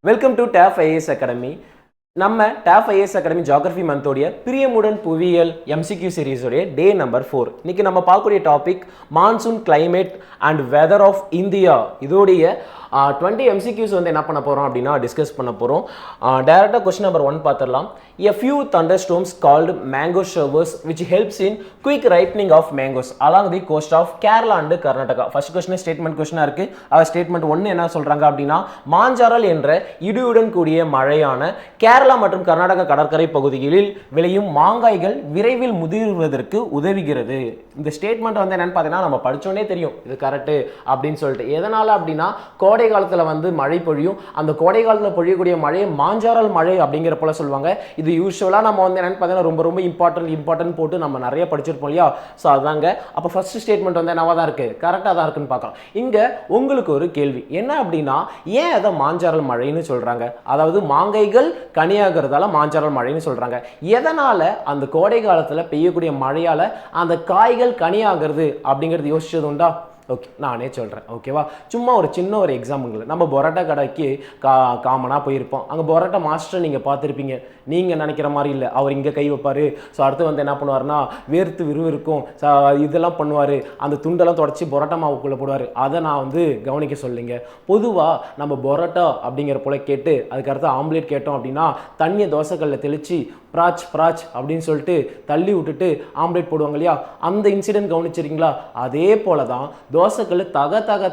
Welcome to TAF IAS academy. நம்ம TAF IAS academy geography மந்தோடைய பிரியமுடன் புவியியல் எம்சிக்யூ சீரீஸோடைய டே நம்பர் 4. இன்னைக்கு நம்ம பார்க்கக்கூடிய topic monsoon climate and weather of India. இதோடைய 20 MCQs வந்து என்ன பண்ண போகிறோம் அப்படின்னா டிஸ்கஸ் பண்ண போகிறோம். டைரெக்டாக கொஸ்டின் நம்பர் 1 பார்த்துடலாம். A few thunderstorms called mango showers which helps in quick ripening of mangoes along the coast of Kerala and Karnataka. First question statement கொஸ்டினாக இருக்குது. அவர் ஸ்டேட்மெண்ட் 1 என்ன சொல்கிறாங்க அப்படின்னா, மாஞ்சாரல் என்ற இடியுடன் கூடிய மழையான கேரளா மற்றும் கர்நாடகா கடற்கரை பகுதிகளில் விளையும் மாங்காய்கள் விரைவில் முதிர்வதற்கு உதவுகிறது. இந்த ஸ்டேட்மெண்ட் வந்து என்னன்னு பார்த்தீங்கன்னா நம்ம படித்தோன்னே தெரியும் இது கரெக்டு அப்படின்னு சொல்லிட்டு. எதனால் அப்படின்னா கோடை காலத்தில் வந்து மழை பொழியும். அந்த கோடை காலத்தில் பொழியக்கூடிய மழையை மாஞ்சாரல் மழை அப்படிங்கிற போல சொல்லுவாங்க. இது யூஸ்வலாக நம்ம வந்து என்னன்னு பார்த்தீங்கன்னா ரொம்ப இம்பார்ட்டன்ட் போட்டு நம்ம நிறைய படிச்சிருப்போம் இல்லையா? ஸோ அதாங்க. அப்போ ஃபர்ஸ்ட் ஸ்டேட்மெண்ட் வந்து என்னவா தான் இருக்குது, கரெக்டாக தான் இருக்குன்னு பார்க்கலாம். இங்கே உங்களுக்கு ஒரு கேள்வி என்ன அப்படின்னா, ஏன் அதை மாஞ்சாரல் மழைன்னு சொல்கிறாங்க? அதாவது மாங்காய்கள் கனியாகிறதால மாஞ்சாரல் மழைன்னு சொல்கிறாங்க. எதனால் அந்த கோடை காலத்தில் பெய்யக்கூடிய மழையால் அந்த காய்கள் கனியாகிறது அப்படிங்கிறது யோசிச்சது உண்டா? ஓகே, நானே சொல்கிறேன். ஓகேவா? சும்மா ஒரு சின்ன ஒரு எக்ஸாம்பிள். நம்ம பொரோட்டா கடைக்கு காமனாக போயிருப்போம். அங்கே பொரோட்டா மாஸ்டர் நீங்கள் பார்த்துருப்பீங்க. நீங்கள் நினைக்கிற மாதிரி இல்லை. அவர் இங்கே கை வைப்பார். ஸோ அடுத்து வந்து என்ன பண்ணுவார்னா வேர்த்து விறுவிறுக்கும் இதெல்லாம் பண்ணுவார். அந்த துண்டெல்லாம் தொடச்சி பொரோட்டா மாவுக்குள்ளே போடுவார். அதை நான் வந்து கவனிக்க சொல்லிங்க. பொதுவாக நம்ம பொரோட்டா அப்படிங்கிற போல கேட்டு அதுக்கடுத்து ஆம்லேட் கேட்டோம் அப்படின்னா தண்ணியை தோசைக்கல்லில் தெளித்து பிராச் அப்படின்னு சொல்லிட்டு தள்ளி விட்டுட்டு ஆம்லேட் போடுவாங்க இல்லையா? அந்த இன்சிடென்ட் கவனிச்சிருக்கீங்களா? அதே போல தான் தோசைக்கல்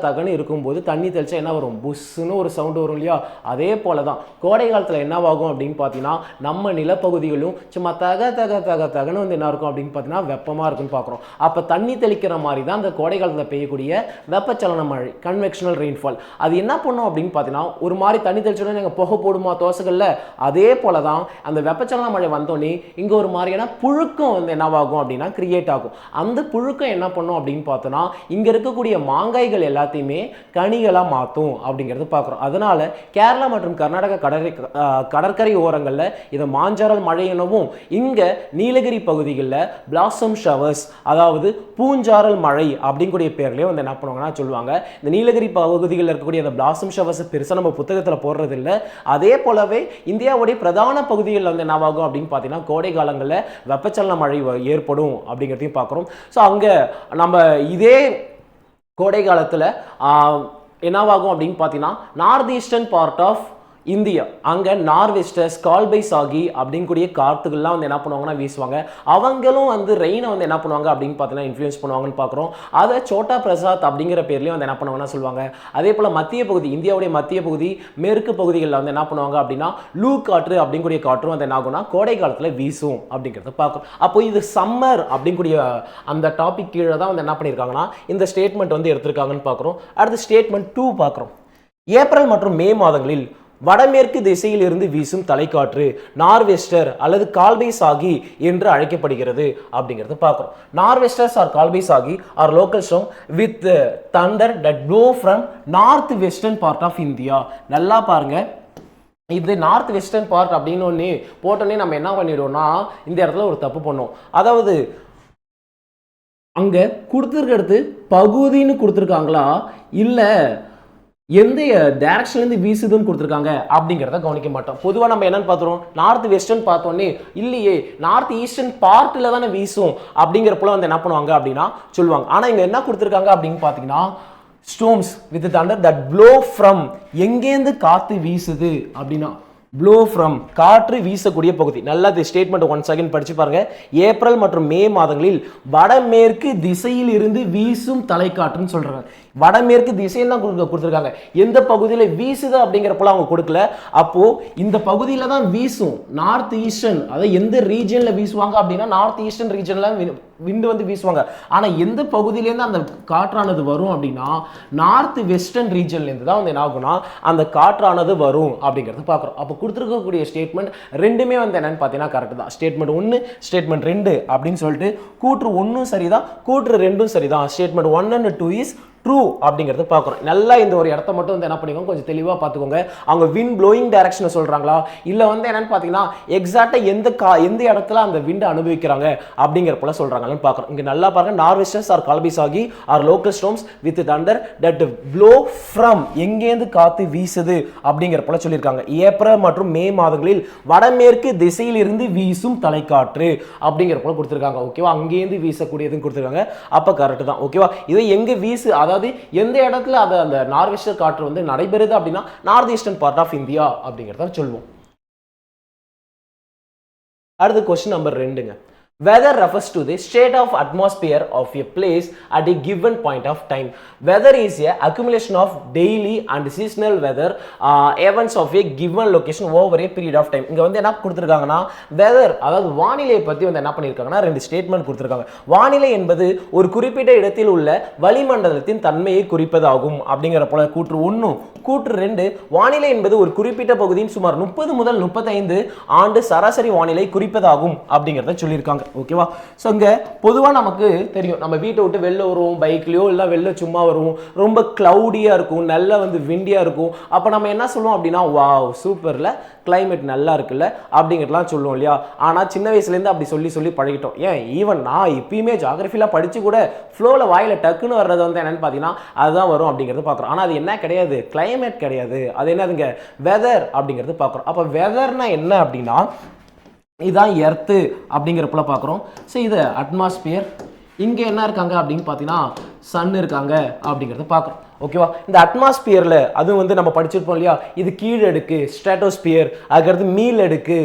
தகன்னு இருக்கும்போது தண்ணி தெளிச்சா என்ன வரும், புஷ்ஷுன்னு ஒரு சவுண்டு வரும் இல்லையா? அதே போல தான் கோடை காலத்தில் என்னவாகும் அப்படின்னு பார்த்தீங்கன்னா நம்ம நிலப்பகுதிகளும் சும்மா தகன்னு வந்து என்ன இருக்கும் அப்படின்னு பார்த்தீங்கன்னா வெப்பமாக இருக்குன்னு பார்க்குறோம். அப்போ தண்ணி தெளிக்கிற மாதிரி தான் அந்த கோடை காலத்தில் பெய்யக்கூடிய வெப்பச்சலன மழை, கன்வெக்ஷனல் ரெயின்ஃபால். அது என்ன பண்ணும் அப்படின்னு பார்த்தீங்கன்னா ஒரு மாதிரி தண்ணி தெளிச்சோடனே நாங்கள் புகை போடுமா தோசைகளில், அதே போல தான் அந்த வெப்பச்சலன மழை வந்தோடனே இங்கே ஒரு மாதிரியான புழுக்கம் வந்து என்னவாகும் அப்படின்னா கிரியேட் ஆகும். அந்த புழுக்கம் என்ன பண்ணும் அப்படின்னு பார்த்தோன்னா இங்கே இருக்கக்கூடிய மாங்காய்கள் எல்லாத்தையுமே கனிகளாக மாற்றும் அப்படிங்கிறது பார்க்குறோம். அதனால கேரளா மற்றும் கர்நாடகா கடற்கரை ஓரங்களில் இதை மாஞ்சாரல் மழை எனவும், இங்கே நீலகிரி பகுதிகளில் பிளாசம் ஷவர்ஸ் அதாவது பூஞ்சாரல் மழை அப்படிங்கூடிய பேர்லேயே வந்து என்ன பண்ணுவாங்கன்னா சொல்லுவாங்க. இந்த நீலகிரி பகுதிகளில் இருக்கக்கூடிய அந்த பிளாசம் ஷவர்ஸ் பெருசாக நம்ம புத்தகத்தில் போடுறது இல்லை. அதே போலவே இந்தியாவுடைய பிரதான பகுதிகளில் வந்து என்னவாகும் அப்படின்னு பார்த்தீங்கன்னா கோடை காலங்களில் வெப்பச்சலன மழை ஏற்படும் அப்படிங்கிறதையும் பார்க்குறோம். ஸோ அங்கே நம்ம இதே கோடை காலத்தில் என்னவாகும் அப்படின்னு பார்த்தீங்கன்னா north eastern part of India, அங்கே நார்வெஸ்டர்ஸ் கால்பைசாகி அப்படிங்கூடிய காற்றுகள்லாம் வந்து என்ன பண்ணுவாங்கன்னா வீசுவாங்க. அவங்களும் வந்து ரெயினை வந்து என்ன பண்ணுவாங்க அப்படின்னு பார்த்தீங்கன்னா இன்ஃப்ளூயன்ஸ் பண்ணுவாங்கன்னு பார்க்குறோம். அதை சோட்டா பிரசாத் அப்படிங்கிற பேர்லேயும் வந்து என்ன பண்ணுவாங்கன்னா சொல்லுவாங்க. அதே போல் மத்திய பகுதி, இந்தியாவுடைய மத்திய பகுதி மேற்கு பகுதிகளில் வந்து என்ன பண்ணுவாங்க அப்படின்னா லூ காற்று அப்படிங்கூடிய காற்றும் வந்து என்ன ஆகும்னா கோடை காலத்தில் வீசும் அப்படிங்கிறத பார்க்குறோம். அப்போ இது சம்மர் அப்படிங்கூடிய அந்த டாபிக் கீழே தான் வந்து என்ன பண்ணியிருக்காங்கன்னா இந்த ஸ்டேட்மெண்ட் வந்து எடுத்திருக்காங்கன்னு பார்க்குறோம். அடுத்து ஸ்டேட்மெண்ட் 2 பார்க்குறோம். ஏப்ரல் மற்றும் மே மாதங்களில் வடமேற்கு திசையில் இருந்து வீசும் தலைக்காற்று நார்வெஸ்டர் அல்லது கால்பைசாகி என்று அழைக்கப்படுகிறது அப்படிங்கிறது பார்க்குறோம். Norwesters are Kalbaisakhi or local strong with thunder that blow from north western part of India. நல்லா பாருங்க, இது நார்த் வெஸ்டர்ன் பார்ட் அப்படின்னு ஒன்று போட்டோன்னே நம்ம என்ன பண்ணிடுவோம்னா இந்த இடத்துல ஒரு தப்பு பண்ணோம். அதாவது அங்கே கொடுத்துருக்கிறது பகுதின்னு கொடுத்துருக்காங்களா இல்லை எந்த டைரக்ஷன்லேருந்து வீசுதுன்னு கொடுத்துருக்காங்க அப்படிங்கிறத கவனிக்க மாட்டோம். பொதுவாக நம்ம என்னன்னு பார்த்துறோம், நார்த் வெஸ்டர்ன் பார்த்தோன்னே இல்லையே நார்த் ஈஸ்டர்ன் பார்ட்டில் தானே வீசும் அப்படிங்கிற போல வந்து என்ன பண்ணுவாங்க அப்படின்னா சொல்லுவாங்க. ஆனால் இங்கே என்ன கொடுத்துருக்காங்க அப்படின்னு பார்த்தீங்கன்னா storms with thunder that blow from, எங்கேருந்து காற்று வீசுது அப்படின்னா ப்ளோ ஃப்ரம் காற்று வீசக்கூடிய பகுதி. நல்லா இந்த ஸ்டேட்மெண்ட் 1 செகண்ட் படிச்சு பாருங்க. ஏப்ரல் மற்றும் மே மாதங்களில் வடமேற்கு திசையில் இருந்து வீசும் தலைக்காற்றுன்னு சொல்றாங்க. வடமேற்கு திசையில் தான் கொடுத்துருக்காங்க. எந்த பகுதியில் வீசுது அப்படிங்கிற போல அவங்க கொடுக்கல. அப்போ இந்த பகுதியில் தான் வீசும். நார்த் ஈஸ்டர்ன், அதாவது எந்த ரீஜனில் வீசுவாங்க அப்படின்னா நார்த் ஈஸ்டர்ன் ரீஜனில் விண்டு வந்து வீசுவாங்க. ஆனால் எந்த பகுதியிலேருந்து அந்த காற்றானது வரும் அப்படின்னா நார்த் வெஸ்டர்ன் ரீஜன்லேருந்து தான் வந்து என்ன ஆகும்னா அந்த காற்றானது வரும் அப்படிங்கிறது பார்க்குறோம். அப்போ கொடுத்துருக்கக்கூடிய ஸ்டேட்மெண்ட் ரெண்டுமே வந்து என்னன்னு பார்த்தீங்கன்னா கரெக்ட் தான். ஸ்டேட்மெண்ட் 1 ஸ்டேட்மெண்ட் 2 அப்படின்னு சொல்லிட்டு கூற்று 1 சரிதான், கூற்று 2 சரிதான். ஸ்டேட்மெண்ட் 1 and 2 இஸ் ட்ரூ அப்படிங்கிறது பார்க்குறோம். நல்லா இந்த ஒரு இடத்த மட்டும் வந்து என்ன பண்ணிக்கோங்க, கொஞ்சம் தெளிவாக பார்த்துக்கோங்க. அவங்க விண்ட் ப்ளோயிங் டைரக்ஷனை சொல்கிறாங்களா இல்லை வந்து என்னன்னு பார்த்தீங்கன்னா எக்ஸாக்டாக எந்த இடத்துல அந்த விண்டை அனுபவிக்கிறாங்க அப்படிங்கிற போல சொல்கிறாங்கன்னு பார்க்குறோம். இங்கே நல்லா பாருங்க, norwesters are Kalbaisakhi or local storms with thunder that blow from, எங்கேருந்து காற்று வீசுது அப்படிங்கிற போல சொல்லியிருக்காங்க. ஏப்ரல் மற்றும் மே மாதங்களில் வடமேற்கு திசையில் இருந்து வீசும் தலைக்காற்று அப்படிங்கிற போல கொடுத்துருக்காங்க. ஓகேவா, அங்கேருந்து வீசக்கூடியதுன்னு கொடுத்துருக்காங்க. அப்போ கரெக்ட் தான். ஓகேவா, இது எங்கே வீசு, அதாவது எந்த இடத்துல அந்த நார்வெஸ்டர் காற்று வந்து நடைபெறுது அப்படின்னா north eastern part of India அப்படிங்கிறத சொல்லுவோம். அடுத்து கொஸ்டின் நம்பர் 2ங்க. Weather refers to the state of atmosphere of a place at a given point of time. Weather is a accumulation of daily and seasonal weather events of a given location over a period of time. இங்க வந்து என்ன கொடுத்திருக்காங்கன்னா weather, அதாவது வானிலை பத்தி வந்து என்ன பண்ணிருக்காங்கன்னா 2 statement கொடுத்திருக்காங்க. வானிலை என்பது ஒரு குறிப்பிட்ட இடத்தில் உள்ள வளிமண்டலத்தின் தன்மையை குறிப்பதாகும் அப்படிங்கிற போல கூற்று 1. கூற்று 2, வானிலை என்பது ஒரு குறிப்பிட்ட பகுதியின் சுமார் 30 முதல் 35 ஆண்டு சராசரி வானிலை குறிப்பதாகும் அப்படிங்கிறத சொல்லியிருக்காங்க. ஓகேவா, ஸோ இங்கே பொதுவாக நமக்கு தெரியும், நம்ம வீட்டை விட்டு வெளில வருவோம், பைக்லையோ இல்லை வெளில சும்மா வருவோம், ரொம்ப க்ளவுடியாக இருக்கும், நல்லா வந்து விண்டியாக இருக்கும். அப்போ நம்ம என்ன சொல்லுவோம் அப்படின்னா, வாவ் சூப்பரில் கிளைமேட் நல்லா இருக்குல்ல அப்படிங்கிறதுலாம் சொல்லுவோம் இல்லையா. ஆனால் சின்ன வயசுலேருந்து அப்படி சொல்லி பழகிட்டோம். ஏன் ஈவன் நான் இப்பயுமே ஜாகிரஃபிலாம் படித்து கூட ஃப்ளோவில் வாயில் டக்குன்னு வர்றது வந்து என்னென்னு பார்த்தீங்கன்னா அதுதான் வரும் அப்படிங்கிறது பார்க்குறோம். ஆனால் அது என்ன கிடையாது, கிளைமேட் கிடையாது, அது என்னதுங்க, வெதர் அப்படிங்கிறது பார்க்குறோம். அப்போ வெதர்னா என்ன அப்படின்னா இதுதான் எர்த்து அப்படிங்கிறப்பல பார்க்குறோம். ஸோ இது அட்மாஸ்பியர், இங்கே என்ன இருக்காங்க அப்படின்னு பார்த்தீங்கன்னா சன் இருக்காங்க அப்படிங்கிறத பார்க்குறோம். ஓகேவா, இந்த அட்மாஸ்பியரில் அதுவும் வந்து நம்ம படிச்சிருப்போம் இல்லையா, இது கீழடுக்கு ஸ்ட்ராட்டோஸ்பியர், அதுக்கடுத்து மீளடுக்கு,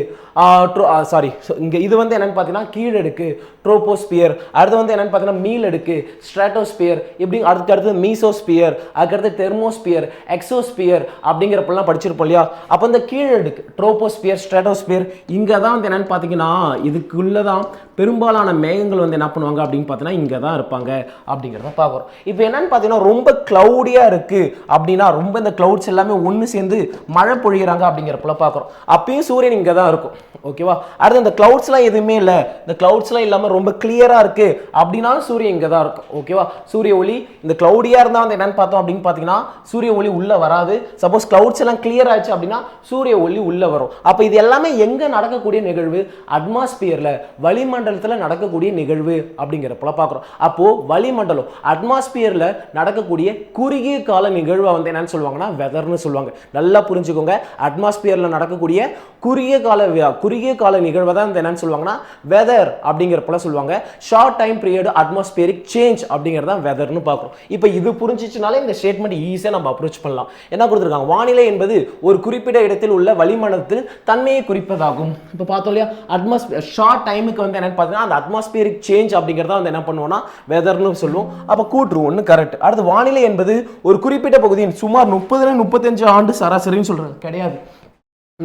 சாரி இங்கே இது வந்து என்னென்னு பார்த்தீங்கன்னா கீழடுக்கு ட்ரோபோஸ்பியர், அடுத்து வந்து என்னென்னு பார்த்தீங்கன்னா மீளடுக்கு ஸ்ட்ராட்டோஸ்பியர், இப்படி அடுத்தடுத்து மீசோஸ்பியர், அதுக்கடுத்து தெர்மோஸ்பியர், எக்ஸோஸ்பியர் அப்படிங்கிறப்பெல்லாம் படிச்சிருப்போம் இல்லையா. அப்போ இந்த கீழடுக்கு ட்ரோபோஸ்பியர் ஸ்ட்ராட்டோஸ்பியர் இங்கே தான் வந்து என்னென்னு பார்த்தீங்கன்னா இதுக்குள்ளே தான் பெரும்பாலான மேகங்கள் வந்து என்ன பண்ணுவாங்க அப்படின்னு பார்த்தீங்கன்னா இங்கே தான் இருப்பாங்க அப்படிங்கிறத பார்க்குறோம். இப்போ என்னென்னு பார்த்தீங்கன்னா ரொம்ப க்ளவுடியாக இருக்குது அப்படின்னா ரொம்ப இந்த க்ளவுட்ஸ் எல்லாமே ஒன்று சேர்ந்து மழை பொழிகிறாங்க அப்படிங்கிறப்பல பார்க்குறோம். அப்பயும் சூரியன் இங்கே தான் இருக்கும். ஓகேவா, அடுத்து இந்த கிளவுட்ஸ்லாம் எதுவுமே இல்லை, இந்த கிளவுட்ஸ்லாம் இல்லாமல் ரொம்ப கிளியராக இருக்குது அப்படின்னாலும் சூரியன் இங்கே தான் இருக்கும். ஓகேவா, சூரிய ஒளி இந்த கிளவுடியாக இருந்தால் வந்து என்னென்னு பார்த்தோம் அப்படின்னு பார்த்தீங்கன்னா சூரிய ஒளி உள்ளே வராது. சப்போஸ் கிளவுட்ஸ் எல்லாம் கிளியர் ஆச்சு அப்படின்னா சூரிய ஒளி உள்ளே வரும். அப்போ இது எல்லாமே எங்கே நடக்கக்கூடிய நிகழ்வு, அட்மாஸ்பியரில் வளிமண்டலத்தில் நடக்கக்கூடிய நிகழ்வு அப்படிங்கிறப்பல பார்க்குறோம். அப்போது வளிமண்டலம் அட்மாஸ்பியரில் நடக்கக்கூடிய குறுகிய கால நிகழ்வை வந்து என்னன்னு சொல்லுவாங்கன்னா வெதர்னு சொல்லுவாங்க. நல்லா புரிஞ்சுக்கோங்க, அட்மாஸ்பியரில் நடக்கக்கூடிய குறுகிய கால நிகழ்வை தான் என்னன்னு சொல்லுவாங்கன்னா வெதர் அப்படிங்கிறப்பல சொல்லுவாங்க. Short time period atmospheric change அப்படிங்கிறது தான் வெதர்னு பார்க்குறோம். இப்போ இது புரிஞ்சிச்சுனாலே இந்த ஸ்டேட்மெண்ட் ஈஸியாக நம்ம அப்ரோச் பண்ணலாம். என்ன கொடுத்துருக்காங்க, வானிலை என்பது ஒரு குறிப்பிட்ட இடத்தில் உள்ள வளிமண்டலத்தில் தன்மையை குறிப்பதாகும். இப்போ பார்த்தோம் இல்லையா, அட்மாஸ்பியர் ஷார்ட் டைமுக்கு வந்து என்னன்னு பார்த்தீங்கன்னா அந்த அட்மாஸ்பியரிக் சேஞ்ச் அப்படிங்கிறத வந்து என்ன பண்ணுவோம்னா வெதர்னு சொல்லுவோம். அப்போ கூற்று 1 கரெக்ட். அடுத்து வானிலை என்பது ஒரு குறிப்பிட்ட பகுதியின் சுமார் 30-35 ஆண்டு சராசரின்னு சொல்றாங்க. கிடையாது,